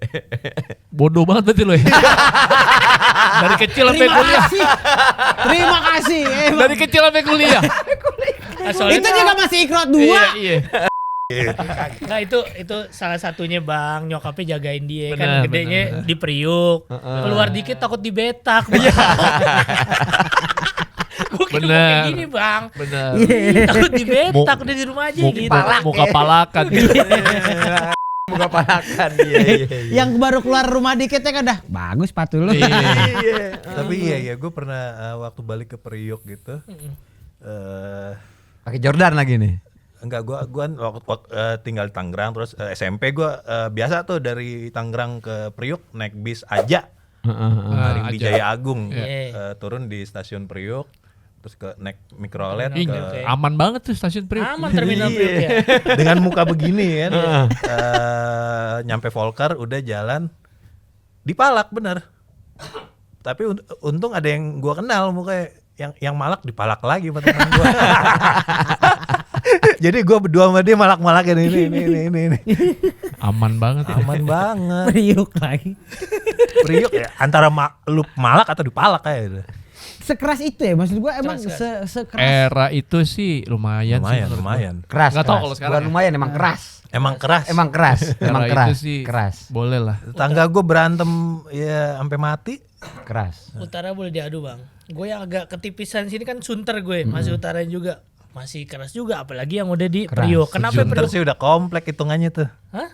Speaker 2: Bodoh banget berarti lo ya. Dari kecil sampai kuliah.
Speaker 3: Terima kasih.
Speaker 2: Dari kecil sampai kuliah.
Speaker 1: Nah, soalnya
Speaker 3: Itu juga masih ikrot 2.
Speaker 2: Iya.
Speaker 1: nah itu salah satunya bang, nyokapnya jagain dia
Speaker 2: Benar,
Speaker 1: kan gedenya
Speaker 2: benar.
Speaker 1: di Priuk, keluar dikit takut dibetak. Gue kayak
Speaker 2: Benar.
Speaker 1: gini bang,
Speaker 2: Benar.
Speaker 1: takut dibetak udah di rumah aja gitu.
Speaker 2: Muka palakan.
Speaker 5: Muka palakan. Iya.
Speaker 3: Yang baru keluar rumah dikit ya kan dah. Bagus sepatu lu.
Speaker 2: Iya.
Speaker 4: Tapi iya gue pernah waktu balik ke Priuk gitu.
Speaker 5: Pakai Jordan lagi nih.
Speaker 4: Enggak, gua waktu tinggal di Tangerang, terus SMP gua biasa tuh dari Tangerang ke Priuk naik bis aja dari
Speaker 2: Aja.
Speaker 4: Wijaya Agung.
Speaker 1: Iya.
Speaker 4: Turun di stasiun Priuk, terus ke naik mikrolet
Speaker 2: Ih,
Speaker 4: ke
Speaker 2: aman banget tuh stasiun Priuk.
Speaker 1: Aman terminal Priuk ya.
Speaker 4: dengan muka begini kan. Nyampe Volker udah jalan dipalak bener. Tapi untung ada yang gua kenal mukanya, yang malak dipalak lagi sama teman gua. Jadi gua berdua sama dia malak-malakin ini.
Speaker 2: Aman banget. Ya.
Speaker 4: Aman banget.
Speaker 3: Priuk lagi.
Speaker 4: Priuk ya antara lu malak atau dipalak kayak gitu.
Speaker 3: Sekeras itu ya maksud gua emang
Speaker 1: Keras.
Speaker 3: sekeras.
Speaker 2: Era itu sih lumayan. sih menurut gua.
Speaker 4: Lumayan.
Speaker 5: Keras.
Speaker 2: Nggak tahu
Speaker 5: keras.
Speaker 2: kalau sekarang
Speaker 5: Bukan
Speaker 2: ya.
Speaker 5: lumayan, emang keras.
Speaker 4: Emang keras.
Speaker 5: Emang keras. Emang
Speaker 2: Era
Speaker 5: keras.
Speaker 2: itu sih
Speaker 5: Keras.
Speaker 2: boleh lah.
Speaker 4: Tetangga gua berantem ya sampai mati.
Speaker 5: Keras.
Speaker 1: Utara boleh diadu bang. Gue yang agak ketipisan sini kan Sunter gue, masih utara juga. Masih keras juga, apalagi yang udah di
Speaker 5: Keras.
Speaker 1: Priuk. Kenapa
Speaker 4: Sunter
Speaker 1: Priuk?
Speaker 4: sih udah komplek hitungannya tuh.
Speaker 1: Hah?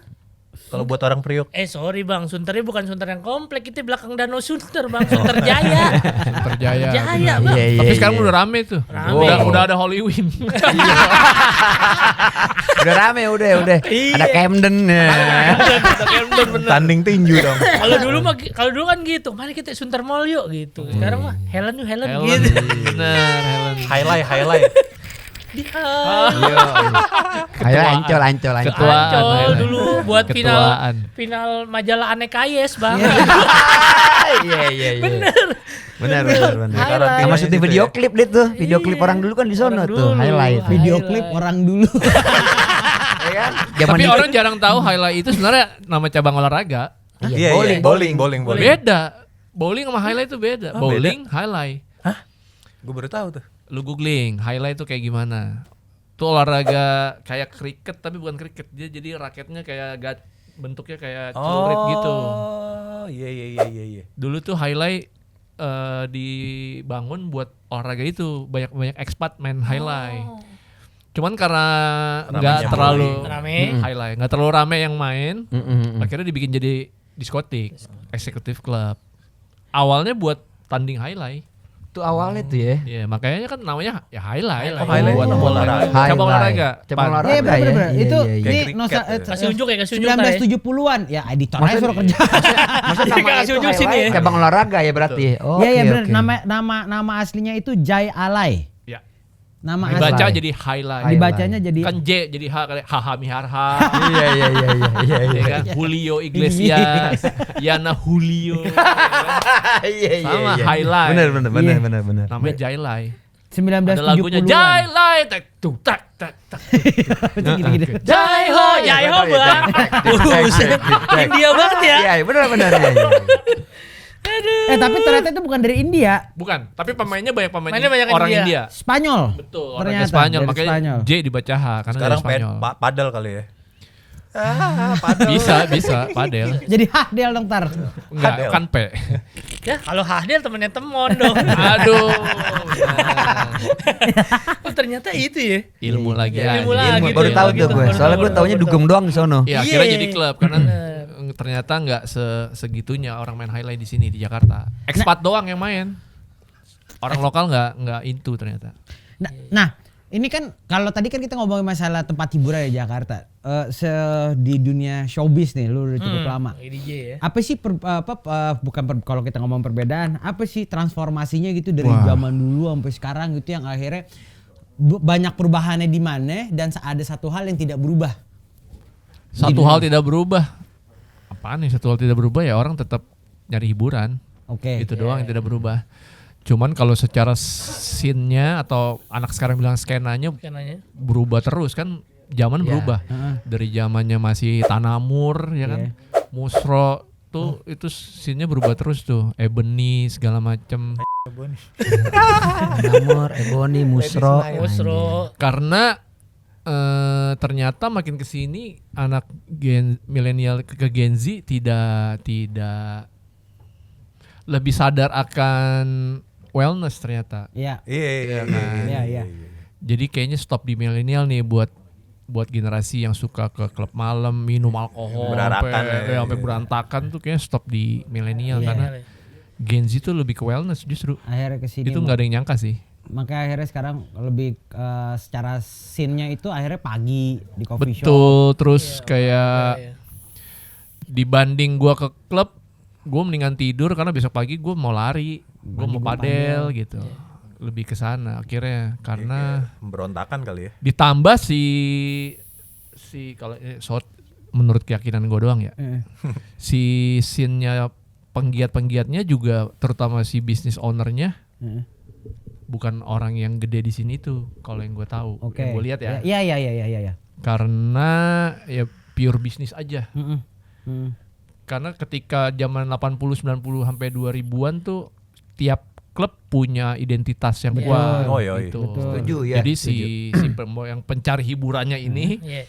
Speaker 4: Kalau buat orang Priuk.
Speaker 1: Sorry bang, Sunternya bukan Sunter yang komplek, itu belakang Danau Sunter bang, Sunter Jaya.
Speaker 2: Terjaya.
Speaker 1: Jaya
Speaker 2: benar.
Speaker 1: bang.
Speaker 5: Iya,
Speaker 2: Tapi
Speaker 5: iya,
Speaker 2: sekarang
Speaker 5: iya.
Speaker 2: udah rame tuh.
Speaker 1: Rame.
Speaker 2: Udah ada Hollywood.
Speaker 5: Udah rame, udah.
Speaker 1: Iya.
Speaker 5: Ada Camden ya.
Speaker 4: Tanding tinju dong.
Speaker 1: Kalau dulu kan gitu, mari kita Sunter Mall yuk gitu. Sekarang mah Helen
Speaker 2: Helen.
Speaker 1: gitu.
Speaker 2: Bener, Helen.
Speaker 4: Highlight.
Speaker 5: Ayo ancol.
Speaker 2: Ketua.
Speaker 1: Ancol
Speaker 2: Helen.
Speaker 1: dulu buat
Speaker 2: Ketuaan.
Speaker 1: final majalah Aneka Yes bang.
Speaker 5: Iya. Benar.
Speaker 1: Highlight.
Speaker 5: Sama syuting video klip deh tuh. Video klip orang dulu kan di sono
Speaker 1: Orang
Speaker 5: tuh,
Speaker 1: dulu.
Speaker 5: highlight.
Speaker 3: Video
Speaker 1: Highlight.
Speaker 3: klip orang dulu.
Speaker 5: Ya kan? Zaman
Speaker 2: Tapi
Speaker 5: dulu-
Speaker 2: orang jarang tahu highlight itu sebenarnya nama cabang olahraga.
Speaker 5: Iya,
Speaker 4: bowling.
Speaker 2: Beda. Bowling sama highlight itu beda. Bowling, highlight.
Speaker 4: Gue baru tahu tuh.
Speaker 2: Lu googling, highlight itu kayak gimana? Itu olahraga kayak kriket tapi bukan kriket. Dia jadi raketnya kayak bentuknya kayak celurit gitu.
Speaker 4: Oh, iya.
Speaker 2: Dulu tuh highlight dibangun buat olahraga itu. Banyak ekspat main highlight. Cuman karena nggak
Speaker 4: Ramenya
Speaker 2: terlalu
Speaker 1: Rame.
Speaker 2: highlight, nggak terlalu rame yang main,
Speaker 5: Mm-mm.
Speaker 2: akhirnya dibikin jadi diskotik, executive club. Awalnya buat tanding highlight.
Speaker 5: Itu awalnya tuh ya.
Speaker 2: Ya makanya kan namanya ya highlight.
Speaker 1: Highlight.
Speaker 4: Highlight
Speaker 2: Buat
Speaker 4: itu
Speaker 2: bola
Speaker 4: olahraga.
Speaker 2: cabang
Speaker 5: Highlight.
Speaker 2: olahraga.
Speaker 5: Cabang
Speaker 2: Pan.
Speaker 5: olahraga.
Speaker 3: Iya benar.
Speaker 5: ya?
Speaker 3: Itu
Speaker 5: Iya.
Speaker 3: ini
Speaker 4: Kayak
Speaker 3: Nusa
Speaker 4: kriket ya.
Speaker 1: Kasih unjuk ya, kasih unjuk Tar, ya.
Speaker 3: 1970-an. Ya editor aja suruh kerja.
Speaker 5: Maksudnya nama
Speaker 1: Kasih
Speaker 5: itu
Speaker 1: unjuk sini
Speaker 5: highlight
Speaker 1: ya.
Speaker 5: cabang olahraga ya berarti. Oh,
Speaker 3: Iya
Speaker 5: oke,
Speaker 3: benar.
Speaker 5: oke.
Speaker 3: Nama aslinya itu Jai Alai.
Speaker 2: Ya.
Speaker 3: Nama
Speaker 2: Dibaca
Speaker 3: asli.
Speaker 2: jadi highlight.
Speaker 3: Dibacanya jadi
Speaker 2: Kan J jadi H kayak Haha Miharha.
Speaker 5: Iya.
Speaker 2: Ya kan? Julio Iglesias, Yana Julio.
Speaker 5: Iya.
Speaker 2: Sama highlight.
Speaker 5: Benar.
Speaker 2: Namanya Jailai.
Speaker 3: 1970-an.
Speaker 2: Ada lagunya Jailai tak tuk tak tak tak.
Speaker 3: Gini-gini.
Speaker 1: Jai ho bang. Buset, India banget ya.
Speaker 5: Iya, benar.
Speaker 3: Tapi ternyata itu bukan dari India.
Speaker 2: Bukan, tapi pemainnya banyak pemain
Speaker 1: Mainnya banyak
Speaker 2: orang
Speaker 1: India.
Speaker 2: India.
Speaker 3: Spanyol.
Speaker 2: Betul, orang
Speaker 3: Ternyata
Speaker 2: Spanyol
Speaker 3: dari
Speaker 2: makanya
Speaker 3: Spanyol.
Speaker 2: J dibaca H karena
Speaker 4: Sekarang
Speaker 2: dari Spanyol.
Speaker 4: padel kali ya. Padel.
Speaker 2: Bisa, padel.
Speaker 3: Jadi Del dong Tar.
Speaker 2: Enggak,
Speaker 4: Padel.
Speaker 2: kan P.
Speaker 1: Ya kalau Hahdel temennya Temon dong.
Speaker 2: Aduh.
Speaker 1: Oh, ternyata itu ya.
Speaker 2: Ilmu lagi.
Speaker 1: Ilmu
Speaker 2: aja.
Speaker 1: lagi.
Speaker 5: Baru
Speaker 1: tuh,
Speaker 5: tahu
Speaker 1: baru
Speaker 5: tuh
Speaker 1: tahu,
Speaker 5: gue.
Speaker 1: baru
Speaker 5: Soalnya
Speaker 1: tahu,
Speaker 5: gue
Speaker 1: baru
Speaker 5: taunya
Speaker 1: tahu.
Speaker 5: dugem doang di sono.
Speaker 2: Ya, akhirnya
Speaker 1: Iya.
Speaker 2: jadi klub karena ternyata nggak segitunya orang main highlight di sini di Jakarta. Expat doang yang main. Orang lokal nggak into ternyata.
Speaker 3: Nah, ini kan kalau tadi kan kita ngomongin masalah tempat hiburan ya Jakarta. Di dunia showbiz nih lu udah cukup lama.
Speaker 1: DJ ya.
Speaker 3: Apa sih kalau kita ngomong perbedaan, apa sih transformasinya gitu dari
Speaker 2: Wah.
Speaker 3: zaman dulu sampai sekarang gitu yang akhirnya banyak perubahannya di mana dan ada satu hal yang tidak berubah.
Speaker 2: Satu hal tidak berubah. Apaan nih satu hal tidak berubah ya orang tetap nyari hiburan.
Speaker 3: Oke.
Speaker 2: Itu doang yang tidak berubah. Cuman kalau secara scene-nya atau anak sekarang bilang skenanya
Speaker 1: Kenanya.
Speaker 2: berubah terus kan, zaman berubah. Dari zamannya masih Tanamur ya kan. Musro tuh itu scene-nya berubah terus tuh. Ebony segala macem.
Speaker 5: Namor, Ebony, Musro.
Speaker 1: Musro.
Speaker 2: Karena ternyata makin kesini anak milenial ke Gen Z tidak lebih sadar akan wellness ternyata.
Speaker 3: Iya.
Speaker 4: Iya.
Speaker 3: Iya.
Speaker 2: Jadi kayaknya stop di milenial nih buat generasi yang suka ke klub malam, minum alkohol, sampai berantakan tuh kayaknya stop di milenial karena Gen Z tuh lebih ke wellness justru.
Speaker 3: Akhirnya kesini.
Speaker 2: Itu nggak ada yang nyangka sih.
Speaker 3: Makanya akhirnya sekarang lebih secara scene-nya itu akhirnya pagi di coffee shop.
Speaker 2: Betul, terus kayak dibanding gua ke klub, gua mendingan tidur karena besok pagi gua mau lari, gua mau padel gitu. Lebih ke sana akhirnya karena
Speaker 4: Pemberontakan kali ya.
Speaker 2: ditambah si kalau menurut keyakinan gua doang ya. Si scene-nya penggiat-penggiatnya juga terutama si business owner-nya bukan orang yang gede di sini tuh kalau yang gue tahu, yang gue lihat ya.
Speaker 3: Iya.
Speaker 2: Karena ya pure bisnis aja. Karena ketika zaman 80, 90 sampai 2000-an tuh tiap klub punya identitas yang kuat.
Speaker 4: Oh, iya.
Speaker 2: gitu.
Speaker 5: Setuju ya.
Speaker 2: Jadi si yang pencari hiburannya ini,
Speaker 1: Iya.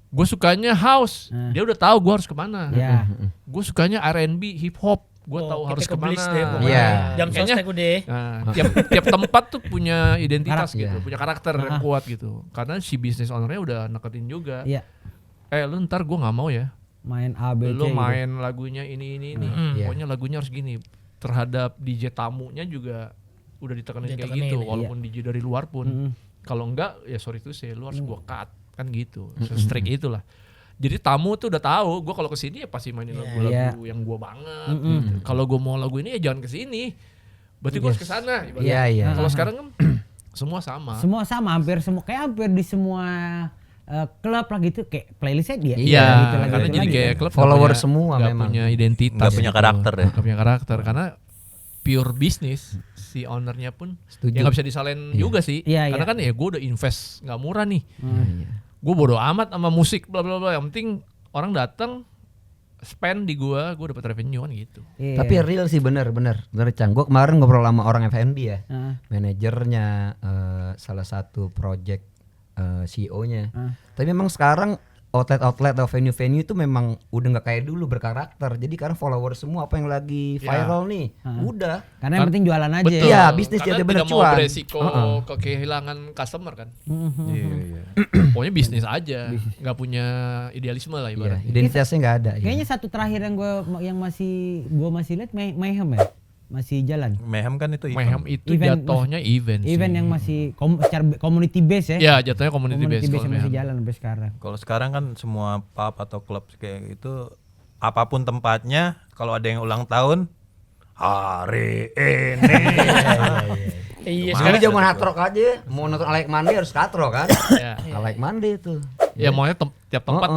Speaker 2: gue sukanya house, dia udah tahu gue harus kemana.
Speaker 3: Iya.
Speaker 2: Gue sukanya R&B, hip hop, gue tahu harus
Speaker 1: Keblis
Speaker 2: kemana.
Speaker 1: deh pokoknya.
Speaker 5: Iya.
Speaker 1: Jam
Speaker 2: Kayaknya-
Speaker 1: sostek udah.
Speaker 2: Nah, tiap tempat tuh punya identitas
Speaker 3: Karakter.
Speaker 2: gitu, punya karakter yang kuat gitu. Karena si business ownernya udah neketin juga.
Speaker 3: Iya.
Speaker 2: Lu ntar gue nggak mau ya.
Speaker 3: Main A B C.
Speaker 2: Lu
Speaker 3: gitu.
Speaker 2: main lagunya ini.
Speaker 5: Iya.
Speaker 2: Pokoknya lagunya harus gini. Terhadap DJ tamunya juga udah ditekenin kayak
Speaker 1: Ditekenin,
Speaker 2: gitu.
Speaker 1: iya.
Speaker 2: Walaupun DJ dari luar pun. Kalau enggak ya sorry tuh lu harus gua cut kan gitu. Se-strict itulah. Jadi tamu tuh udah tahu, gue kalau kesini ya pasti mainin lagu-lagu yang gue banget. Gitu. Kalau gue mau lagu ini ya jangan kesini, berarti gue harus kesana.
Speaker 5: Iya.
Speaker 2: Kalau sekarang kan semua sama.
Speaker 3: Semua sama, hampir di semua klub lah gitu kayak playlistnya dia.
Speaker 2: Iya,
Speaker 3: gitu lagi,
Speaker 2: karena
Speaker 3: gitu
Speaker 2: jadi
Speaker 3: lagi
Speaker 2: kayak
Speaker 3: kan.
Speaker 2: klub
Speaker 5: Follower
Speaker 2: nggak
Speaker 5: semua
Speaker 2: nggak
Speaker 5: memang.
Speaker 2: punya identitas,
Speaker 4: Nggak punya karakter ya?
Speaker 2: Nggak punya karakter karena pure bisnis. Si ownernya pun
Speaker 5: Setuju.
Speaker 2: ya nggak bisa disalahin juga sih.
Speaker 3: Iya,
Speaker 2: Karena
Speaker 3: iya.
Speaker 2: kan ya gue udah invest nggak murah nih. Gue bodo amat sama musik bla bla bla. Yang penting orang datang spend di gue dapat revenue kan gitu.
Speaker 3: Iya.
Speaker 5: Tapi real sih bener Cang. Gue kemarin ngobrol sama orang F&B ya,
Speaker 3: Heeh.
Speaker 5: manajernya salah satu project CEO-nya. Tapi memang sekarang outlet atau venue-venue itu memang udah nggak kayak dulu berkarakter. Jadi karena follower semua apa yang lagi viral nih, udah.
Speaker 3: Karena yang penting jualan aja
Speaker 2: Betul.
Speaker 3: ya.
Speaker 5: Iya, bisnis
Speaker 2: Karena
Speaker 5: dia bener
Speaker 2: tidak mau
Speaker 5: cuan.
Speaker 2: beresiko kehilangan customer kan.
Speaker 4: Iya.
Speaker 2: Pokoknya bisnis aja, nggak punya idealisme lah
Speaker 5: Iya,
Speaker 2: ibaratnya.
Speaker 5: identitasnya nggak ada. iya.
Speaker 3: Kayaknya satu terakhir yang gue masih lihat Mayhem ya. Masih jalan.
Speaker 4: Mayhem kan itu
Speaker 2: Mayhem itu
Speaker 3: Event,
Speaker 2: jatuhnya event sih.
Speaker 3: Event yang masih secara community base ya.
Speaker 2: Ya jatuhnya community
Speaker 3: Community
Speaker 2: based
Speaker 3: base
Speaker 2: kalau
Speaker 3: yang masih
Speaker 2: Mayhem.
Speaker 3: jalan sampai sekarang.
Speaker 4: Kalau sekarang kan semua pub atau klub kayak itu apapun tempatnya, kalau ada yang ulang tahun hari ini.
Speaker 1: Iya,
Speaker 5: Dulu zaman hard rock aja, mau nonton Alek Mandi harus katro kan?
Speaker 2: Ya.
Speaker 5: Alek Mandi itu.
Speaker 2: Ya maunya tiap tempat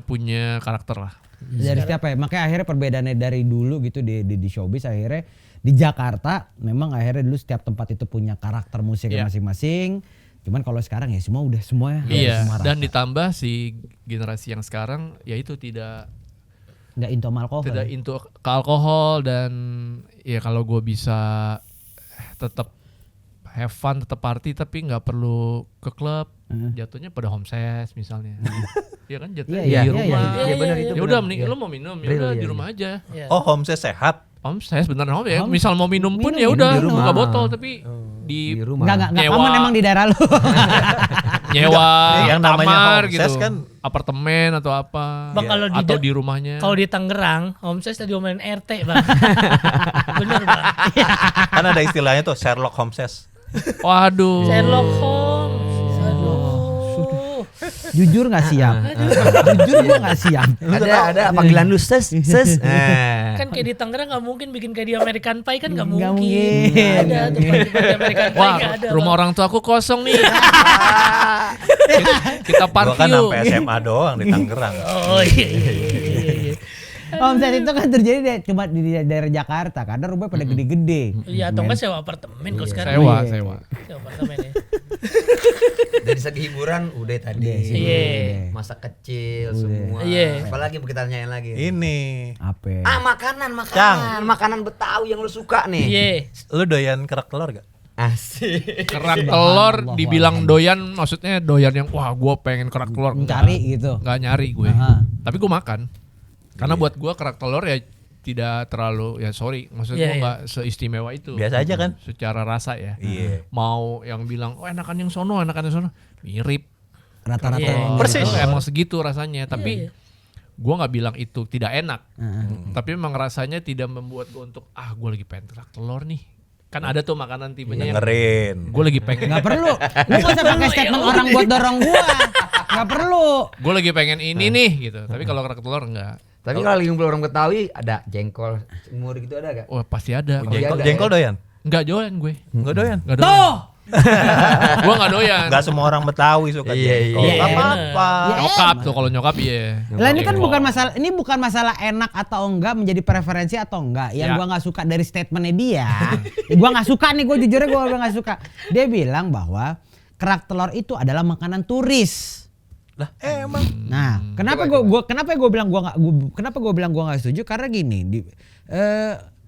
Speaker 2: punya karakter lah.
Speaker 3: Dari setiap ya, makanya akhirnya perbedaannya dari dulu gitu di showbiz akhirnya di Jakarta memang akhirnya dulu setiap tempat itu punya karakter musiknya
Speaker 2: Iya.
Speaker 3: masing-masing. Cuman kalau sekarang ya semua
Speaker 2: Iya.
Speaker 3: semua
Speaker 2: Dan
Speaker 3: rata.
Speaker 2: ditambah si generasi yang sekarang ya itu tidak
Speaker 3: nggak into sama alkohol.
Speaker 2: tidak into ke alkohol dan ya kalau gue bisa tetap have fun, tetap party tapi nggak perlu ke klub. Jatuhnya pada homses misalnya. Iya kan jatuhnya
Speaker 3: Iya,
Speaker 2: di
Speaker 3: iya,
Speaker 2: rumah.
Speaker 5: Iya benar itu.
Speaker 2: Ya udah mending lu mau minum ya
Speaker 5: Real,
Speaker 2: udah
Speaker 5: iya,
Speaker 2: di
Speaker 5: iya.
Speaker 2: rumah aja.
Speaker 4: Oh, homestay sehat.
Speaker 2: Homses beneran home ya. Misal mau minum pun ya
Speaker 3: minum
Speaker 2: udah
Speaker 5: di rumah.
Speaker 2: buka botol tapi
Speaker 5: Di
Speaker 2: di
Speaker 5: rumah.
Speaker 3: Nggak
Speaker 2: nyewa.
Speaker 3: aman emang di daerah lu.
Speaker 2: nyewa
Speaker 4: Yang namanya
Speaker 2: kamar
Speaker 4: homestay
Speaker 2: gitu.
Speaker 4: kan
Speaker 2: apartemen atau apa.
Speaker 1: Bang, kalau di
Speaker 2: atau di rumahnya.
Speaker 1: Kalau di Tangerang, homestay diomelin RT, Bang. Bener, Bang.
Speaker 4: kan ada istilahnya tuh Sherlock Holmes.
Speaker 2: Waduh.
Speaker 1: Sherlock Holmes. Aduh.
Speaker 3: Jujur nggak siap. Jujur gua nggak siap.
Speaker 5: Ada panggilan lu ses.
Speaker 1: Kan kayak di Tangerang nggak mungkin bikin kayak di American Pie kan nggak
Speaker 3: Nggak
Speaker 1: mungkin.
Speaker 3: mungkin.
Speaker 1: Nggak ada tempat di American Pie
Speaker 2: Wah,
Speaker 1: nggak ada.
Speaker 2: rumah
Speaker 1: Bang.
Speaker 2: orang tua aku kosong nih. Kita
Speaker 4: Gua kan
Speaker 2: parkir.
Speaker 4: sampai SMA doang di Tangerang.
Speaker 1: Oh iya.
Speaker 3: Omset itu kan terjadi cuma di daerah Jakarta karena rumahnya pada gede-gede.
Speaker 1: Iya atau enggak sewa apartemen kok sekarang.
Speaker 2: Sewa.
Speaker 1: Sewa apartemen ya.
Speaker 5: Dari segi hiburan udah tadi.
Speaker 1: Iya.
Speaker 5: Masa kecil semua.
Speaker 1: Iya.
Speaker 5: Apalagi mau kita tanyain lagi.
Speaker 4: Ini,
Speaker 3: Apa?
Speaker 5: Makanan.
Speaker 4: Cang.
Speaker 5: Makanan Betawi yang lu suka nih.
Speaker 1: Iya.
Speaker 4: lu doyan kerak telur gak?
Speaker 5: Asik.
Speaker 2: Kerak telur dibilang doyan, maksudnya doyan yang wah gue pengen kerak telur.
Speaker 3: Mencari gitu.
Speaker 2: Nggak nyari gue.
Speaker 3: Aha.
Speaker 2: Tapi gue makan. Karena buat gue kerak telur ya tidak terlalu, ya sorry, maksudnya gue nggak seistimewa itu.
Speaker 4: Biasa aja kan?
Speaker 2: Secara rasa ya.
Speaker 4: Iya.
Speaker 2: Mau yang bilang, oh enakan yang sono, mirip.
Speaker 3: Rata-rata.
Speaker 1: Iya.
Speaker 4: Persis.
Speaker 2: Itu emang segitu rasanya. Tapi gue nggak bilang itu tidak enak. Tapi memang rasanya tidak membuat gue untuk gue lagi pengen kerak telur nih. Kan ada tuh makanan tipenya yang
Speaker 4: Dengerin.
Speaker 2: gue lagi pengen.
Speaker 3: Nggak perlu. Lu nggak usah pakai statement orang buat dorong gua. Nggak perlu.
Speaker 2: Gue lagi pengen ini nih gitu. Tapi kalau kerak telur enggak.
Speaker 5: Tapi kalau lagi ngumpul orang Betawi ada jengkol, semur gitu ada gak?
Speaker 2: Wah pasti ada.
Speaker 4: Jengkol doyan?
Speaker 2: Enggak doyan gue.
Speaker 4: Enggak doyan.
Speaker 2: Enggak doyan.
Speaker 3: Tuh.
Speaker 2: Gue enggak doyan.
Speaker 4: Enggak semua orang Betawi suka
Speaker 5: Iya,
Speaker 4: jengkol.
Speaker 3: iya.
Speaker 4: Gak apa-apa.
Speaker 2: Nyokap tuh, kalau nyokap iya.
Speaker 3: Lah ini kan bukan masalah, ini bukan masalah enak atau enggak, menjadi preferensi atau enggak. Yang
Speaker 2: Ya.
Speaker 3: gua nggak suka dari statementnya dia, gua nggak suka nih, gua jujurnya gua nggak suka. Dia bilang bahwa kerak telur itu adalah makanan turis.
Speaker 4: Lah emang.
Speaker 3: Nah, kenapa gue bilang gua nggak setuju? Karena gini,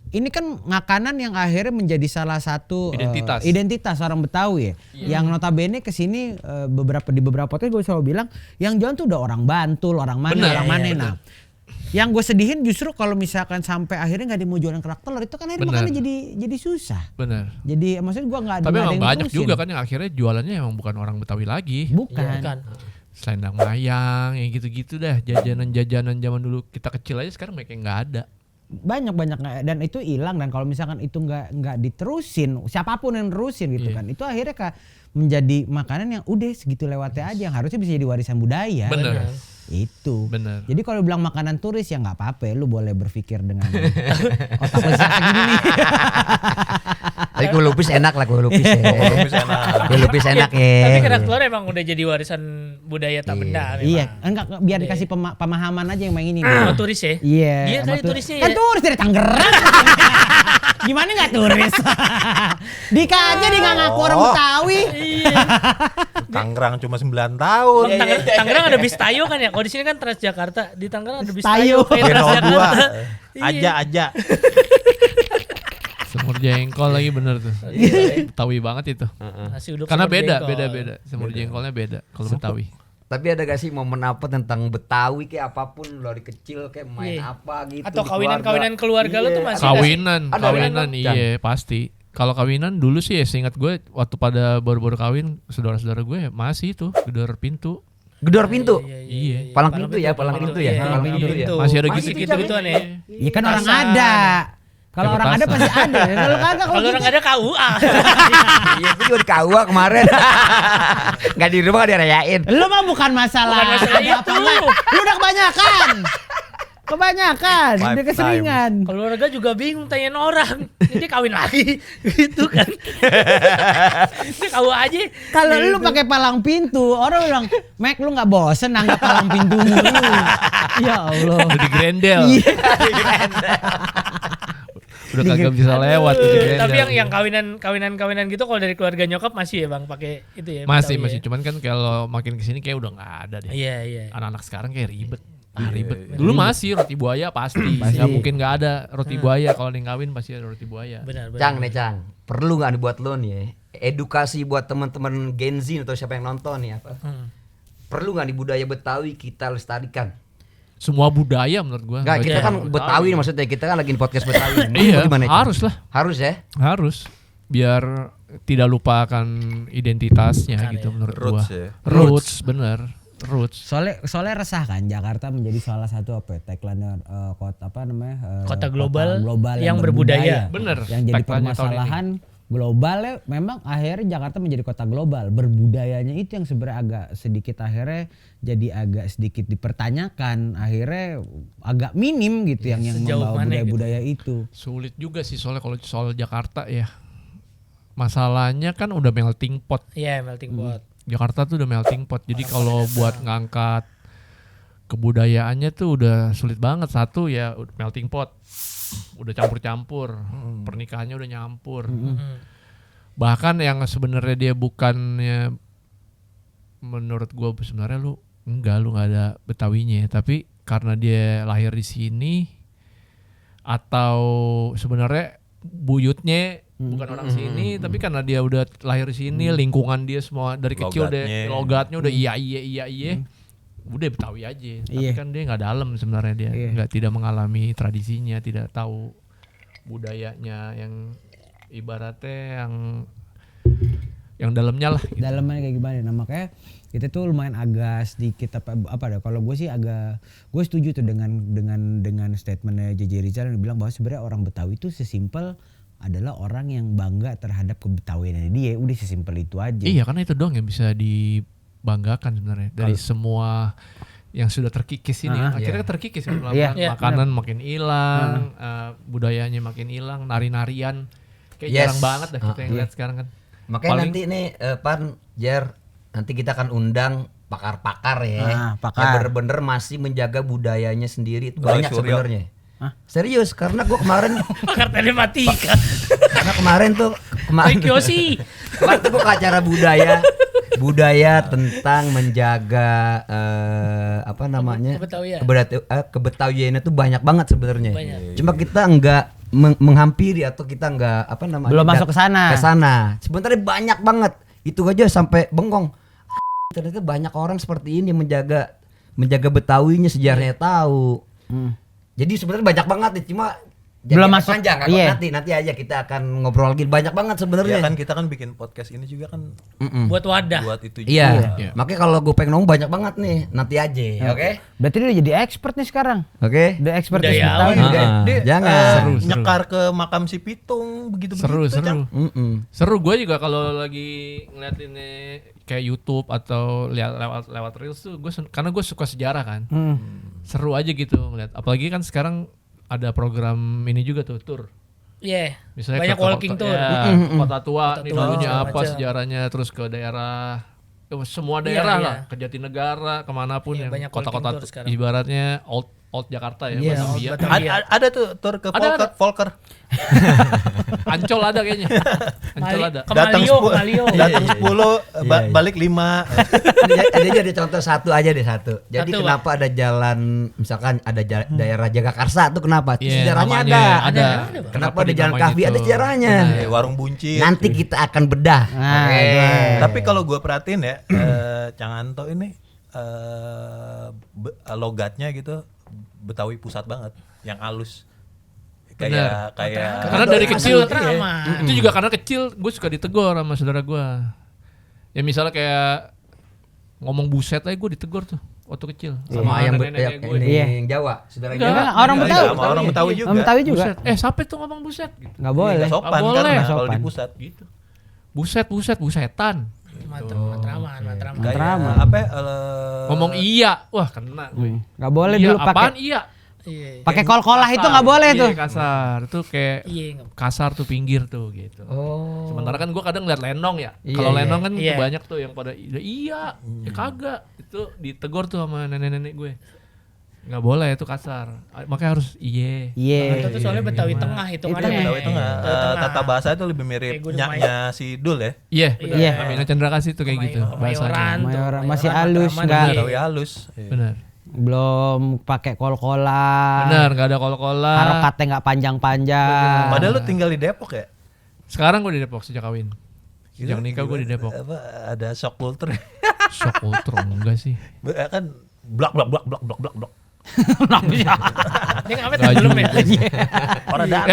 Speaker 3: ini kan makanan yang akhirnya menjadi salah satu identitas orang Betawi ya. Yang notabene kesini di beberapa podcast gue selalu bilang yang jualan tuh udah orang Bantul, orang mana,
Speaker 2: Bener,
Speaker 3: orang mana.
Speaker 2: iya,
Speaker 3: Nah, yang gue sedihin justru kalau misalkan sampai akhirnya nggak mau jualan kerak telur itu kan akhirnya
Speaker 2: Bener.
Speaker 3: makannya jadi susah.
Speaker 2: Bener.
Speaker 3: Jadi maksudnya gue nggak
Speaker 2: Tapi
Speaker 3: ada
Speaker 2: memang
Speaker 3: yang
Speaker 2: banyak
Speaker 3: ngurusin.
Speaker 2: juga kan yang akhirnya jualannya emang bukan orang Betawi lagi.
Speaker 3: Bukan.
Speaker 1: Kan.
Speaker 2: Selendang mayang, yang gitu-gitu dah. Jajanan-jajanan zaman dulu kita kecil aja sekarang mereka nggak ada.
Speaker 3: Banyak dan itu hilang, dan kalau misalkan itu nggak diterusin, siapapun yang terusin gitu kan, itu akhirnya menjadi makanan yang udah segitu lewatnya aja, yang harusnya bisa jadi warisan budaya.
Speaker 2: Bener.
Speaker 3: Itu.
Speaker 2: Bener.
Speaker 3: Jadi kalau bilang makanan turis ya nggak apa-apa, lu boleh berpikir dengan otak lu segini nih.
Speaker 5: Tapi kue lupis enak lah, kue lupis ya. Kue lupis enak ya.
Speaker 1: Tapi kerak telur emang udah jadi warisan budaya tak benda.
Speaker 3: Iya, enggak biar dikasih pemahaman aja yang main ini.
Speaker 1: Sama turis ya?
Speaker 3: Iya.
Speaker 1: Iya
Speaker 3: sama
Speaker 1: kali turisnya
Speaker 3: Kan
Speaker 1: ya.
Speaker 3: turis dari Tangerang. Gimana nggak turis? Dika aja dia nggak ngaku orang Betawi.
Speaker 1: Iya.
Speaker 4: Tangerang cuma 9 tahun.
Speaker 1: Tangerang ada bis Tayo kan ya? Kalau di sini kan Transjakarta, di Tangerang ada bis
Speaker 3: Tayo.
Speaker 1: Tayo kayak Transjakarta. Iya.
Speaker 4: Aja.
Speaker 2: Semur jengkol lagi bener tuh. Betawi banget itu.
Speaker 1: Nasi uduk
Speaker 2: Karena
Speaker 1: semur jengkol.
Speaker 2: beda. Semur jengkolnya beda kalau Betawi.
Speaker 5: Tapi ada gak sih momen apa tentang Betawi kayak apapun dari kecil kayak main
Speaker 1: Iya.
Speaker 5: apa gitu
Speaker 1: Atau
Speaker 5: di
Speaker 1: kawinan keluarga lu tuh masih
Speaker 2: Kawinan
Speaker 5: Ada
Speaker 2: iya pasti. Kalau kawinan dulu sih ya seingat gue waktu pada baru-baru kawin saudara-saudara gue masih itu gedor pintu.
Speaker 5: Gedor pintu.
Speaker 2: Iya.
Speaker 5: Palang pintu ya, palang pintu ya.
Speaker 1: Iya,
Speaker 5: Palang pintu ya.
Speaker 2: Masih ada
Speaker 1: Masih
Speaker 2: gitu.
Speaker 1: gitu-gituan ya.
Speaker 3: Iya kan orang
Speaker 1: Tasan.
Speaker 3: ada. Kalau orang ada pasti ada. Kalau kagak
Speaker 1: Kalau orang ada KUA.
Speaker 5: Iya, gue juga di KUA kemarin. Gak di rumah gak dirayain.
Speaker 3: Lu mah bukan masalah.
Speaker 1: Bukan masalah
Speaker 3: ada
Speaker 1: itu.
Speaker 3: apanya. Lu udah kebanyakan. Kebanyakan, udah
Speaker 4: Lifetime.
Speaker 3: keseringan.
Speaker 1: Keluarga juga bingung tanyain orang. Ini kawin lagi gitu kan. Ini KUA aja.
Speaker 3: Kalau lu pakai palang pintu, orang bilang, "Mek, lu nggak bosen anggap palang pintu mulu?" Ya Allah.
Speaker 2: Udah di grendel.
Speaker 3: Iya.
Speaker 2: Udah kagak bisa lewat di grendel.
Speaker 1: Tapi yang kawinan gitu kalau dari keluarga nyokap masih ya Bang pakai itu ya.
Speaker 2: masih
Speaker 1: Betawi ya?
Speaker 2: cuman kan kalau makin kesini kayak udah nggak ada deh.
Speaker 1: Iya.
Speaker 2: Anak-anak sekarang kayak ribet. Ribet. Dulu masih roti buaya pasti. Nggak mungkin nggak ada roti buaya. Kalau yang kawin pasti ada roti buaya.
Speaker 1: Benar.
Speaker 5: Cang nih Cang, perlu gak dibuat lo nih ya, edukasi buat teman-teman Gen Z atau siapa yang nonton nih apa? Perlu gak di budaya Betawi kita lestarikan?
Speaker 2: Semua budaya menurut gua.
Speaker 5: Enggak, kita
Speaker 2: Nggak
Speaker 5: kan
Speaker 2: cuma
Speaker 5: Betawi nih maksudnya, kita kan lagi di podcast Betawi.
Speaker 2: Iya,
Speaker 5: Gimana, Cang?
Speaker 2: harus lah.
Speaker 5: Harus ya?
Speaker 2: Harus. Biar tidak lupakan identitasnya gitu menurut gua.
Speaker 4: Roots ya.
Speaker 2: Roots, bener. Roots.
Speaker 3: Soalnya resah kan Jakarta menjadi salah satu tagline kota apa namanya?
Speaker 1: Kota global
Speaker 3: global
Speaker 1: yang berbudaya.
Speaker 2: Bener.
Speaker 3: Yang jadi
Speaker 2: tagline-nya tahun
Speaker 3: permasalahan global ya, memang akhirnya Jakarta menjadi kota global. Berbudayanya itu yang sebenarnya agak sedikit akhirnya jadi agak sedikit dipertanyakan. Akhirnya agak minim gitu yang
Speaker 1: sejauh
Speaker 3: membawa
Speaker 1: mana
Speaker 3: budaya-budaya itu.
Speaker 2: Sulit juga sih soalnya kalau soal Jakarta ya. Masalahnya kan udah melting pot.
Speaker 1: Iya, melting pot.
Speaker 2: Jakarta tuh udah melting pot. Jadi kalau buat ngangkat kebudayaannya tuh udah sulit banget. Satu ya melting pot. Udah campur-campur. Pernikahannya udah nyampur. Bahkan yang sebenarnya dia bukannya, menurut gua sebenarnya lu nggak ada Betawinya, tapi karena dia lahir di sini atau sebenarnya buyutnya bukan orang sini, tapi karena dia udah lahir di sini, lingkungan dia semua dari kecil deh logatnya udah iya. Udah Betawi aja, tapi kan dia nggak dalam sebenarnya, dia nggak tidak mengalami tradisinya, tidak tahu budayanya yang ibaratnya yang dalamnya lah. Gitu.
Speaker 3: Dalamnya kayak gimana? Nah makanya kita tuh lumayan agak sedikit apa deh? Kalau gue sih gue setuju tuh dengan statementnya JJ Rizal yang bilang bahwa sebenarnya orang Betawi itu sesimpel adalah orang yang bangga terhadap kebetawiannya dia. Udah sesimpel itu aja.
Speaker 2: Iya, karena itu doang yang bisa dibanggakan sebenarnya dari semua yang sudah terkikis ini. Akhirnya terkikis kan, makanan makin hilang, budayanya makin hilang, nari-narian kayak jarang banget dah kita yang lihat sekarang kan.
Speaker 5: Makanya nanti nih Pan, Jer, nanti kita akan undang pakar-pakar ya,
Speaker 3: pakar.
Speaker 5: yang bener-bener masih menjaga budayanya sendiri. Itu banyak sebenarnya. Serius, karena gue kemarin
Speaker 1: Pakar telematika.
Speaker 5: karena kemarin tuh
Speaker 1: Kyoshi.
Speaker 5: kemarin tuh gue ke acara budaya tentang menjaga apa namanya
Speaker 1: Kebetawian.
Speaker 5: kebetawiannya tuh banyak banget sebenarnya.
Speaker 1: Banyak.
Speaker 5: Cuma kita enggak menghampiri atau kita enggak apa namanya
Speaker 3: Belum masuk ke sana.
Speaker 5: Sebenarnya banyak banget. Itu aja sampai bengong. Ternyata banyak orang seperti ini menjaga Betawinya, sejarahnya tahu. Jadi sebenarnya banyak banget nih, cuma
Speaker 3: Belum masuk.
Speaker 5: panjang. Nanti aja kita akan ngobrol lagi banyak banget sebenarnya.
Speaker 4: Ya kan kita kan bikin podcast ini juga kan
Speaker 1: Buat wadah.
Speaker 4: buat itu juga.
Speaker 5: Iya. Makanya kalau gue pengen ngomong banyak banget nih, nanti aja, oke?
Speaker 3: Berarti dia udah jadi expert nih sekarang.
Speaker 5: Oke.
Speaker 3: Udah expert di
Speaker 1: Budayawan.
Speaker 3: Betawi.
Speaker 4: Dia
Speaker 5: Jangan.
Speaker 2: Seru.
Speaker 4: nyekar ke makam si Pitung begitu.
Speaker 2: Seru. Seru, gue juga kalau lagi ngeliat ini kayak YouTube atau lewat reels tuh karena gue suka sejarah kan. Seru aja gitu ngeliat. Apalagi kan sekarang ada program ini juga tuh, tour.
Speaker 1: Iya.
Speaker 2: Misalnya
Speaker 1: Banyak
Speaker 2: ke
Speaker 1: walking
Speaker 2: kota,
Speaker 1: tour.
Speaker 2: ya, kota tua nih
Speaker 1: tua,
Speaker 2: dulunya
Speaker 1: segala
Speaker 2: apa
Speaker 1: macam.
Speaker 2: sejarahnya, terus ke daerah semua daerah
Speaker 1: Iya,
Speaker 2: lah, ke Jatinegara, kemanapun
Speaker 1: Iya,
Speaker 2: yang
Speaker 1: banyak walking
Speaker 2: kota-kota
Speaker 1: tour sekarang.
Speaker 2: ibaratnya old Jakarta ya,
Speaker 3: Iya,
Speaker 2: Batavia.
Speaker 1: Batavia.
Speaker 4: Ada tuh tur ke
Speaker 2: Ada.
Speaker 4: Volker.
Speaker 2: Ancol ada kayaknya. Ancol ada.
Speaker 1: Ke Malio.
Speaker 4: Datang 10, balik 5.
Speaker 5: Ini jadi contoh satu aja deh satu. Jadi
Speaker 1: Satu,
Speaker 5: kenapa ada jalan, misalkan ada daerah Jagakarsa tuh kenapa?
Speaker 2: Iya,
Speaker 5: Sejarahnya
Speaker 2: namanya
Speaker 5: ada.
Speaker 2: ada.
Speaker 5: Kenapa ada jalan
Speaker 2: dinamain
Speaker 5: Kahvi?
Speaker 2: itu?
Speaker 5: Ada sejarahnya.
Speaker 4: Warung buncit.
Speaker 5: Nanti kita akan bedah. Oke.
Speaker 4: Tapi kalau gue perhatiin ya, Canganto ini logatnya gitu Betawi pusat banget, yang halus. Kayak
Speaker 2: Karena dari kecil
Speaker 1: Matraman.
Speaker 2: itu juga karena kecil gue suka ditegur sama saudara gue. Ya misalnya kayak ngomong buset aja gue ditegur tuh waktu kecil
Speaker 5: Sama yang
Speaker 2: nenek-nenek gue.
Speaker 5: yang Jawa, saudara
Speaker 2: Enggak.
Speaker 5: Jawa.
Speaker 3: Orang
Speaker 4: Iya,
Speaker 3: Betawi.
Speaker 4: sama orang Betawi juga.
Speaker 3: Orang Betawi juga.
Speaker 2: Buset. Sampai tuh ngomong buset gitu.
Speaker 3: Nggak boleh.
Speaker 4: Nggak sopan
Speaker 2: Nggak boleh.
Speaker 4: karena
Speaker 3: Nggak
Speaker 4: kalau di
Speaker 3: sopan.
Speaker 4: pusat.
Speaker 2: Gitu. Busetan.
Speaker 1: Matraman.
Speaker 4: Kayak apa?
Speaker 2: Ngomong iya, wah kena gue.
Speaker 3: Nggak boleh
Speaker 2: Iya,
Speaker 3: dulu
Speaker 2: apaan
Speaker 3: pakai
Speaker 2: iya?
Speaker 1: Iya.
Speaker 3: pakai kol-kolah itu nggak boleh tuh.
Speaker 2: Iya, kasar. Itu kayak
Speaker 1: Iya.
Speaker 2: kasar tuh pinggir tuh gitu.
Speaker 5: Oh.
Speaker 2: Sementara kan gue kadang liat lenong ya.
Speaker 5: Iya,
Speaker 2: Kalau
Speaker 5: iya.
Speaker 2: lenong kan
Speaker 1: Iya.
Speaker 2: banyak tuh yang pada iya, ya kagak. Itu ditegur tuh sama nenek-nenek gue. Nggak boleh itu kasar. Makanya harus iye.
Speaker 1: Itu tuh soalnya Betawi
Speaker 2: Iya,
Speaker 1: Tengah
Speaker 3: Itu
Speaker 1: hitungannya.
Speaker 4: Betawi Tengah. Tata bahasa itu lebih mirip
Speaker 1: Kayak gue
Speaker 4: nyaknya si Dul ya.
Speaker 2: Iya,
Speaker 3: Iya.
Speaker 2: benar. Amina Chandra Kasih tuh kayak gitu bahasanya.
Speaker 3: Mayoran masih halus, nggak-
Speaker 4: Betawi halus. Iya.
Speaker 2: Benar.
Speaker 3: Belum pakai kol-kolah.
Speaker 2: Benar, nggak ada kol-kola.
Speaker 3: Harokatnya nggak panjang-panjang.
Speaker 4: Padahal lu tinggal di Depok ya?
Speaker 2: Sekarang gue di Depok sejak kawin. Sejak nikah gue di Depok.
Speaker 4: Apa, ada shock culture.
Speaker 2: Shock ultra enggak sih?
Speaker 4: Kan blak.
Speaker 1: Dia ngapain
Speaker 2: Nggak
Speaker 1: belum ya?
Speaker 2: juga.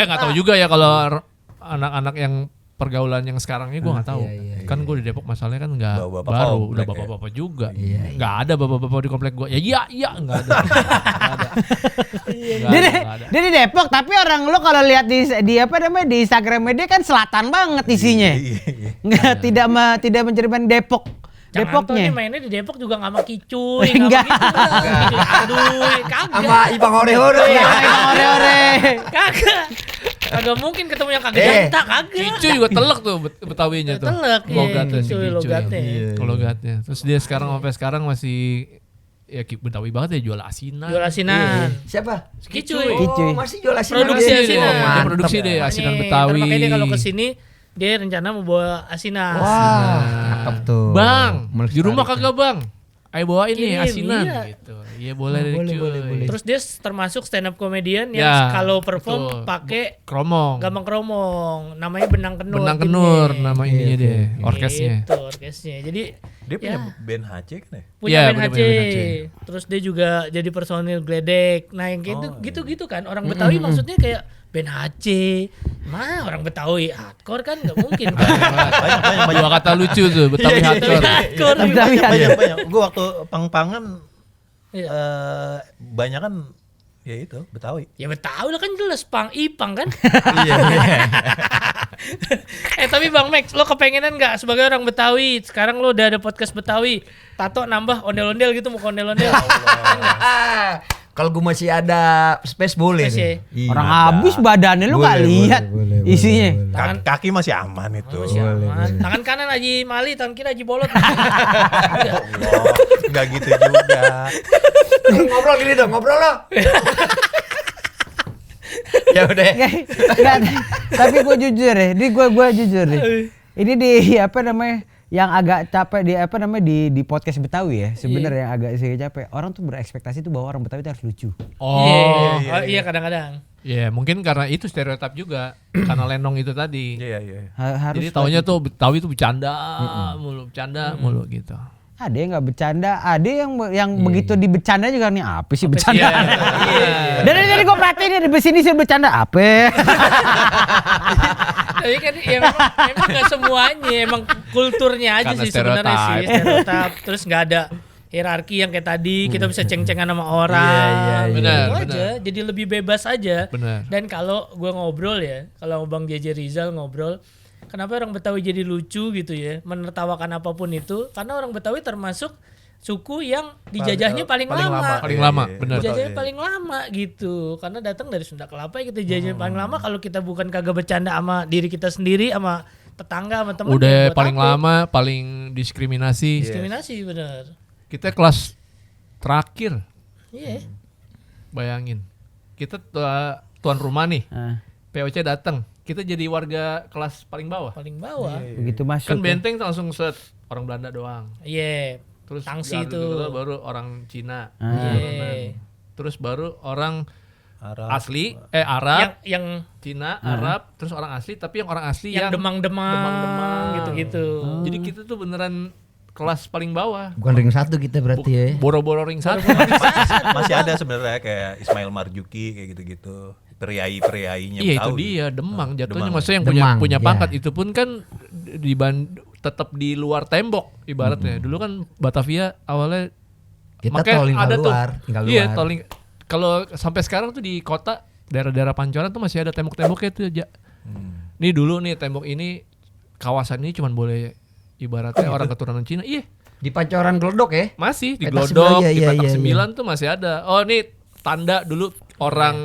Speaker 2: Nggak tahu juga ya kalau anak-anak yang pergaulan yang sekarangnya gue nggak tahu. Kan gue di Depok masalahnya kan nggak
Speaker 4: Bapak-bapak
Speaker 2: baru,
Speaker 4: komplek
Speaker 2: udah
Speaker 4: ya.
Speaker 2: bapak-bapak juga. Nggak ada bapak-bapak di komplek gue. Iya nggak ada.
Speaker 3: Dia di Depok tapi orang lu kalau lihat di apa namanya di Instagram dia kan selatan banget isinya. Enggak tidak mencerminkan Depok.
Speaker 1: Jangan tuh nih
Speaker 3: Depoknya.
Speaker 1: mainnya di Depok juga nggak sama Kicuy,
Speaker 3: Enggak.
Speaker 1: Aduh, kagak.
Speaker 5: Sama Ipang Ore-Ore.
Speaker 3: Iya, ore-ore.
Speaker 1: Kagak. Kagak mungkin ketemu yang kagak
Speaker 5: Eh,
Speaker 1: jantak, kagak.
Speaker 2: Cicu juga telek tuh Betawinya tuh.
Speaker 1: Telek, iya,
Speaker 2: Logatnya si
Speaker 1: Kicuy,
Speaker 2: Kicuy.
Speaker 1: logatnya.
Speaker 2: Logatnya. Terus dia sekarang sampai sekarang masih ya Betawi banget ya, jual asinan.
Speaker 1: Jual asinan.
Speaker 5: Siapa?
Speaker 1: Kicuy.
Speaker 3: Kicuy.
Speaker 5: Masih jual asinan.
Speaker 1: Produksi
Speaker 5: dia.
Speaker 1: asinan.
Speaker 5: Oh,
Speaker 2: Dia
Speaker 5: mantep.
Speaker 2: produksi deh asinan
Speaker 1: Makanya,
Speaker 2: Betawi.
Speaker 1: Makanya dia kalau kesini dia rencana mau bawa asinan.
Speaker 5: Wah, cakep tuh.
Speaker 2: Bang, di
Speaker 5: Melestarikan.
Speaker 2: rumah kagak bang? Ayo bawa ini
Speaker 1: Kirim,
Speaker 2: asinan
Speaker 1: iya.
Speaker 2: gitu. Iya boleh deh cuy.
Speaker 1: Terus dia termasuk stand up comedian yang
Speaker 2: Ya,
Speaker 1: kalau perform
Speaker 2: betul.
Speaker 1: pakai
Speaker 2: Kromong.
Speaker 1: gampang kromong, namanya Benang Kenur.
Speaker 2: Benang
Speaker 1: timnya.
Speaker 2: Kenur nama ininya deh, orkesnya.
Speaker 1: Gitu, orkesnya. Jadi
Speaker 4: Dia punya
Speaker 1: ya,
Speaker 4: band HC kan ya?
Speaker 1: punya
Speaker 2: Iya,
Speaker 1: band
Speaker 2: punya
Speaker 1: HC.
Speaker 2: band HC.
Speaker 1: Terus dia juga jadi personil Gledek. Nah, yang gitu-gitu kan orang Betawi maksudnya kayak band HC. Mah orang Betawi hardcore kan nggak mungkin kan.
Speaker 4: Banyak.
Speaker 2: Dua kata lucu tuh, Betawi hardcore.
Speaker 1: Hardcore.
Speaker 3: Betawi
Speaker 4: Banyak. Gue waktu pang-pangan
Speaker 1: Iya.
Speaker 4: banyak kan ya itu Betawi.
Speaker 1: Ya Betawi lah kan jelas Ipang kan.
Speaker 4: Iya.
Speaker 1: Tapi Bang Max, lo kepengenan nggak sebagai orang Betawi? Sekarang lo udah ada podcast Betawi, tato nambah ondel-ondel gitu, mau ondel-ondel.
Speaker 5: Kalau gue masih ada space boleh.
Speaker 1: Space ya?
Speaker 5: deh. Iya.
Speaker 3: Orang habis badannya lu nggak lihat isinya.
Speaker 1: Tangan
Speaker 4: Kaki masih aman itu.
Speaker 1: masih aman. Tangan kanan Haji Mali, tangan kiri Haji Bolot.
Speaker 4: Allah, nggak gitu juga.
Speaker 5: Ngobrol gini dong, ngobrol lo. Ya udah.
Speaker 3: Enggak, tapi gue jujur ya, ini gue jujur deh. Ini di apa namanya yang agak capek di apa namanya di podcast Betawi ya sebenarnya yang agak sih capek. Orang tuh berekspektasi tuh bahwa orang Betawi itu harus lucu.
Speaker 2: Oh,
Speaker 1: Iya kadang-kadang.
Speaker 2: ya mungkin karena itu stereotip juga, karena Lenong itu tadi.
Speaker 4: Iya.
Speaker 3: Harus.
Speaker 2: Jadi taunya tuh Betawi tuh bercanda mulu gitu.
Speaker 3: ada yang nggak bercanda, ada yang begitu dibecanda juga nih apa sih bercanda?
Speaker 1: Iya.
Speaker 3: Dan dari gue perhatiin di sini sih bercanda apa?
Speaker 1: Tapi kan ya memang gak semuanya, emang kulturnya aja
Speaker 2: Karena
Speaker 1: sih sebenarnya sih
Speaker 2: stereotip.
Speaker 1: stereotip. Terus nggak ada hierarki yang kayak tadi kita bisa ceng-cengan sama orang.
Speaker 2: Benar,
Speaker 1: Gitu
Speaker 2: benar.
Speaker 1: aja, jadi lebih bebas aja.
Speaker 2: Benar.
Speaker 1: Dan kalau gue ngobrol ya, kalau Bang JJ Rizal ngobrol, kenapa orang Betawi jadi lucu gitu ya, menertawakan apapun itu, karena orang Betawi termasuk suku yang dijajahnya paling lama.
Speaker 2: Paling lama, benar.
Speaker 1: Dijajahnya paling lama gitu, karena datang dari Sunda Kelapa ya kita dijajahnya paling lama. Kalau kita bukan kagak bercanda sama diri kita sendiri, sama tetangga, sama teman,
Speaker 2: Udah
Speaker 1: ya buat
Speaker 2: paling
Speaker 1: apa?
Speaker 2: lama, paling diskriminasi.
Speaker 1: Diskriminasi bener.
Speaker 2: Kita kelas terakhir,
Speaker 1: Iya.
Speaker 2: bayangin. Kita tuan rumah nih,
Speaker 3: Ah,
Speaker 2: POC datang. Kita jadi warga kelas paling bawah.
Speaker 1: Paling bawah.
Speaker 3: begitu masuk.
Speaker 2: Kan benteng langsung set orang Belanda doang.
Speaker 1: Iya.
Speaker 2: Terus
Speaker 1: Tangsi
Speaker 2: gardu
Speaker 1: itu.
Speaker 2: dulu baru orang Cina.
Speaker 1: Iya.
Speaker 2: Terus baru orang
Speaker 4: Arab.
Speaker 2: asli, Arab,
Speaker 1: Yang
Speaker 2: Cina, Arab, terus orang asli, tapi yang orang asli
Speaker 1: yang demang-demang gitu-gitu.
Speaker 2: Jadi kita tuh beneran kelas paling bawah.
Speaker 5: Bukan ring satu kita berarti ya.
Speaker 2: Boro-boro ring satu.
Speaker 4: Masih ada sebenarnya kayak Ismail Marzuki kayak gitu-gitu. Priai-priainya
Speaker 2: Iya itu
Speaker 4: Betawi.
Speaker 2: dia Demang jatuhnya,
Speaker 4: Demang.
Speaker 2: maksudnya yang
Speaker 5: Demang,
Speaker 2: punya
Speaker 5: ya.
Speaker 2: pangkat itu pun kan tetap di luar tembok ibaratnya. Dulu kan Batavia awalnya
Speaker 5: Kita
Speaker 2: makanya
Speaker 5: tol tinggal
Speaker 2: ada tuh.
Speaker 5: luar, tinggal
Speaker 2: Iya,
Speaker 5: luar.
Speaker 2: tol kalau sampai sekarang tuh di kota daerah-daerah Pancoran tuh masih ada tembok-temboknya tuh aja. Nih dulu nih tembok ini kawasan ini cuman boleh ibaratnya orang keturunan Cina. Iya,
Speaker 5: Di Pancoran Glodok ya.
Speaker 2: masih di
Speaker 5: Petak
Speaker 2: Glodok,
Speaker 5: Sembilan,
Speaker 2: di
Speaker 5: iya,
Speaker 2: Petak
Speaker 5: iya,
Speaker 2: 9 tuh masih ada. Oh, nih tanda dulu orang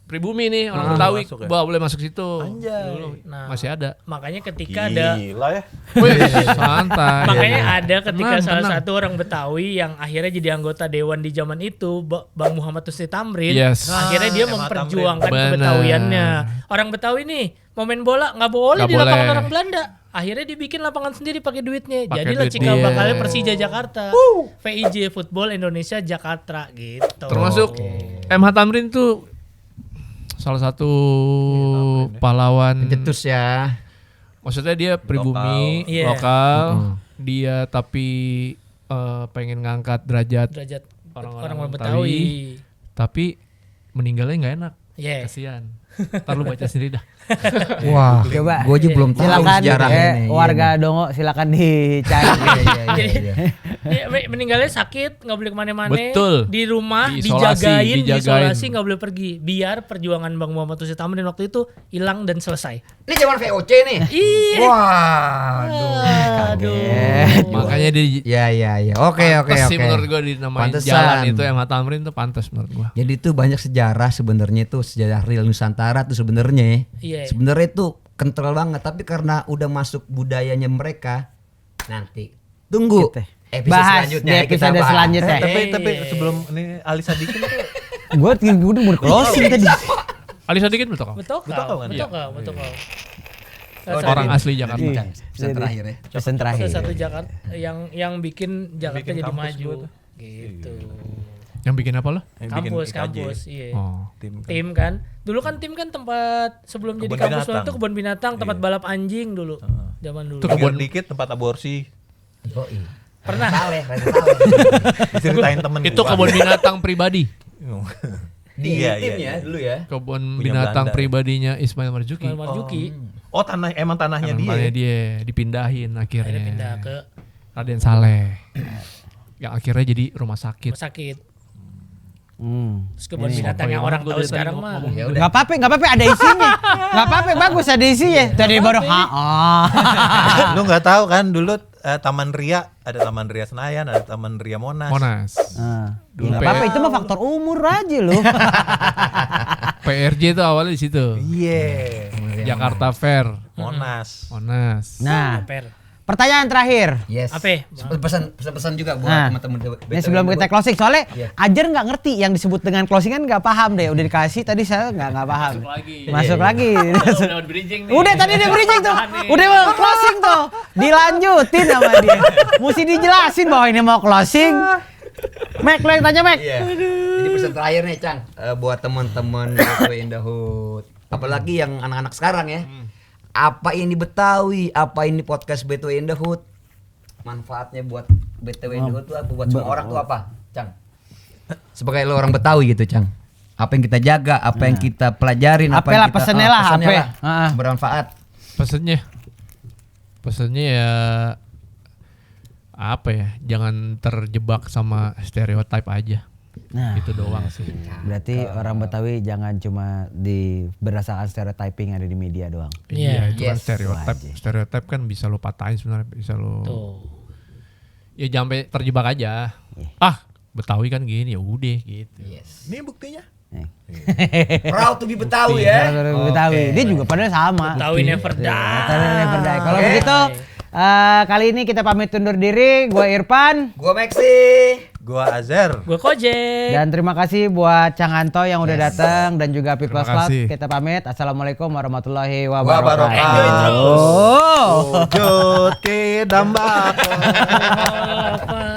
Speaker 2: pribumi nih, orang Betawi,
Speaker 4: masuk ya?
Speaker 2: boleh masuk situ.
Speaker 4: Anjay.
Speaker 2: Dulu
Speaker 1: Nah.
Speaker 2: masih ada.
Speaker 1: Makanya ketika ada
Speaker 4: Gila ya.
Speaker 2: Wih, santai.
Speaker 1: Makanya ada ketika
Speaker 2: Tenang,
Speaker 1: salah
Speaker 2: tenang.
Speaker 1: satu orang Betawi yang akhirnya jadi anggota dewan di zaman itu, Bang Muhammad Husni Tamrin.
Speaker 2: Yes.
Speaker 1: Akhirnya dia
Speaker 4: Emang
Speaker 1: memperjuangkan
Speaker 2: Tamrin.
Speaker 1: kebetawiannya. Orang Betawi nih mau main bola nggak boleh
Speaker 2: Nggak
Speaker 1: di lapangan
Speaker 2: boleh.
Speaker 1: orang Belanda. Akhirnya dibikin lapangan sendiri pakai duitnya.
Speaker 2: Pakai
Speaker 1: Jadilah
Speaker 2: duit
Speaker 1: cikal
Speaker 2: dia.
Speaker 1: bakalnya Persija Jakarta. VIJ Football Indonesia Jakarta gitu.
Speaker 2: Termasuk MH Tamrin tuh salah satu pahlawan.
Speaker 5: Pencetus ya.
Speaker 2: Maksudnya dia pribumi,
Speaker 1: Iya.
Speaker 2: lokal. Dia tapi pengen ngangkat derajat
Speaker 1: derajat
Speaker 2: orang-orang
Speaker 1: orang
Speaker 2: Betawi.
Speaker 1: Betawi.
Speaker 2: Tapi meninggalnya nggak enak.
Speaker 1: Iya.
Speaker 2: Kasihan. Ntar lu baca sendiri dah.
Speaker 5: Wah,
Speaker 3: Coba.
Speaker 5: gue aja belum tahu
Speaker 3: Silakan
Speaker 5: sejarahnya nih.
Speaker 3: warga Dongo silakan dicari.
Speaker 1: Jadi dia meninggalnya sakit, nggak boleh kemana-mana.
Speaker 2: Betul.
Speaker 1: Di rumah
Speaker 2: Diisolasi,
Speaker 1: diisolasi, nggak boleh pergi. Biar perjuangan Bang Muhammad Hussein Tamrin waktu itu hilang dan selesai.
Speaker 5: Ini zaman VOC nih.
Speaker 1: Iya.
Speaker 5: Waduh.
Speaker 3: Kaget.
Speaker 2: Makanya di
Speaker 5: Ya. Oke.
Speaker 2: pantes sih menurut gua dinamain
Speaker 5: Pantesan.
Speaker 2: jalan itu yang Tamrin tuh pantas menurut gua.
Speaker 5: Jadi itu banyak sejarah sebenarnya itu sejarah real Nusantara tuh sebenarnya.
Speaker 1: Iya.
Speaker 5: Sebenarnya itu kental banget tapi karena udah masuk budayanya mereka nanti tunggu
Speaker 3: Kita
Speaker 5: episode
Speaker 3: bahas
Speaker 5: selanjutnya
Speaker 3: di
Speaker 5: kita
Speaker 3: episode
Speaker 5: bahas.
Speaker 3: selanjutnya.
Speaker 4: Tapi sebelum ini Ali Sadikin tuh
Speaker 3: Gue udah mau closing tadi.
Speaker 2: Ali Sadikin betul kau.
Speaker 1: Betul
Speaker 4: Betul kan?
Speaker 1: betul.
Speaker 2: Orang asli Jakarta.
Speaker 5: Iya. Pesan terakhir ya.
Speaker 3: Pesan terakhir.
Speaker 1: Satu Jakarta yang bikin Jakarta
Speaker 4: Bikin
Speaker 1: jadi
Speaker 4: kampus
Speaker 1: maju.
Speaker 4: gua tuh.
Speaker 1: Gitu.
Speaker 2: Yang bikin apa lo?
Speaker 4: yang bikin IKJ.
Speaker 1: Kampus, iya.
Speaker 2: Oh.
Speaker 1: Tim kan. Dulu kan tim kan tempat sebelum jadi
Speaker 4: Kebun
Speaker 1: kampus
Speaker 4: binatang.
Speaker 1: itu kebun binatang, tempat balap anjing dulu. Zaman dulu.
Speaker 2: Tuh
Speaker 4: Kebun
Speaker 2: kebun-
Speaker 4: dikit tempat aborsi.
Speaker 5: Yoi.
Speaker 1: Pernah.
Speaker 5: Saleh.
Speaker 4: Diceritain temen
Speaker 2: Itu
Speaker 4: gua.
Speaker 2: kebun binatang pribadi.
Speaker 5: Di
Speaker 4: Iya,
Speaker 5: tim
Speaker 4: iya.
Speaker 5: ya dulu ya.
Speaker 2: Kebun
Speaker 4: Punya
Speaker 2: binatang
Speaker 4: Belanda.
Speaker 2: pribadinya Ismail Marzuki.
Speaker 1: Ismail Marzuki.
Speaker 4: Oh emang tanahnya dia.
Speaker 2: Tanahnya dia dipindahin
Speaker 1: Akhirnya
Speaker 2: akhirnya.
Speaker 1: pindah ke
Speaker 2: Raden Saleh. Yang akhirnya jadi rumah sakit.
Speaker 1: rumah sakit. Terus kebun
Speaker 3: Ini.
Speaker 1: binatang yang
Speaker 2: Apa ya,
Speaker 1: orang
Speaker 2: gua
Speaker 1: tahu
Speaker 2: dari tadi
Speaker 1: sekarang
Speaker 2: ngomong.
Speaker 1: mah.
Speaker 5: Ya udah.
Speaker 3: Gak apa-apa ada isinya. Gak apa-apa bagus ada isinya. Tadi baru
Speaker 4: Lu nggak tahu kan dulu Taman Ria, ada Taman Ria Senayan, ada Taman Ria Monas.
Speaker 2: Monas. Dulu
Speaker 3: Gak apa-apa itu mah faktor umur aja loh.
Speaker 2: PRJ itu awalnya di situ.
Speaker 4: Iya.
Speaker 2: Jakarta Fair.
Speaker 4: Monas.
Speaker 2: Monas.
Speaker 3: Nah,
Speaker 1: Per.
Speaker 3: pertanyaan terakhir.
Speaker 5: Yes.
Speaker 1: Apa?
Speaker 5: Pesan juga buat
Speaker 3: Nah,
Speaker 5: teman-teman.
Speaker 3: ini sebelum kita closing soalnya
Speaker 5: Iya.
Speaker 3: Ajar nggak ngerti yang disebut dengan closing kan nggak paham deh. Udah dikasih tadi saya nggak paham. Masuk lagi. Udah tadi dia bridging tuh. Udah mau closing tuh. Dilanjutin sama dia. Mesti dijelasin bahwa ini mau closing. Mac, lo yang tanya Mac.
Speaker 5: Iya. Jadi pesan terakhir nih Cang, buat teman-teman BTW in the Hood. Apalagi yang anak-anak sekarang ya. Apa ini Betawi? Apa ini podcast BTW in the Hood? Manfaatnya buat BTW in the Hood tuh apa? Buat semua orang tuh apa, Cang? Sebagai lo orang Betawi gitu, Cang. Apa yang kita jaga, apa yang kita pelajarin, apa yang
Speaker 3: Apalah
Speaker 5: kita
Speaker 3: pesennya lah,
Speaker 5: pesennya
Speaker 3: apa?
Speaker 5: lah. Bermanfaat.
Speaker 2: Pesennya ya apa ya? Jangan terjebak sama stereotip aja.
Speaker 3: Nah,
Speaker 2: Itu doang sih.
Speaker 3: berarti orang Betawi jangan cuma berdasarkan stereotyping yang ada di media doang.
Speaker 2: Iya, itu kan
Speaker 5: Yes.
Speaker 2: stereotip. Stereotip kan bisa lo patahin sebenarnya, bisa lo.
Speaker 1: Tuh.
Speaker 2: Ya jangan sampai terjebak aja. Ah, Betawi kan gini, ya udah gitu.
Speaker 5: Yes.
Speaker 4: Ini buktinya.
Speaker 5: Proud to be Betawi ya.
Speaker 3: Orang Betawi. Dia juga padahal sama.
Speaker 1: Tahu never die.
Speaker 3: Betawi never die. Kalau
Speaker 5: Oke.
Speaker 3: begitu kali ini kita pamit undur diri. Gua Irfan
Speaker 5: Gua Maxi.
Speaker 4: Gua Azer.
Speaker 1: Gue Kojek.
Speaker 3: dan terima kasih buat Cang Anto yang udah datang dan juga People
Speaker 2: Terima
Speaker 3: Club.
Speaker 2: kasih.
Speaker 3: Kita pamit. Assalamualaikum warahmatullahi
Speaker 5: Wabarakatuh.
Speaker 3: wabarakatuh.
Speaker 4: Wujud ke dambak.
Speaker 1: Apa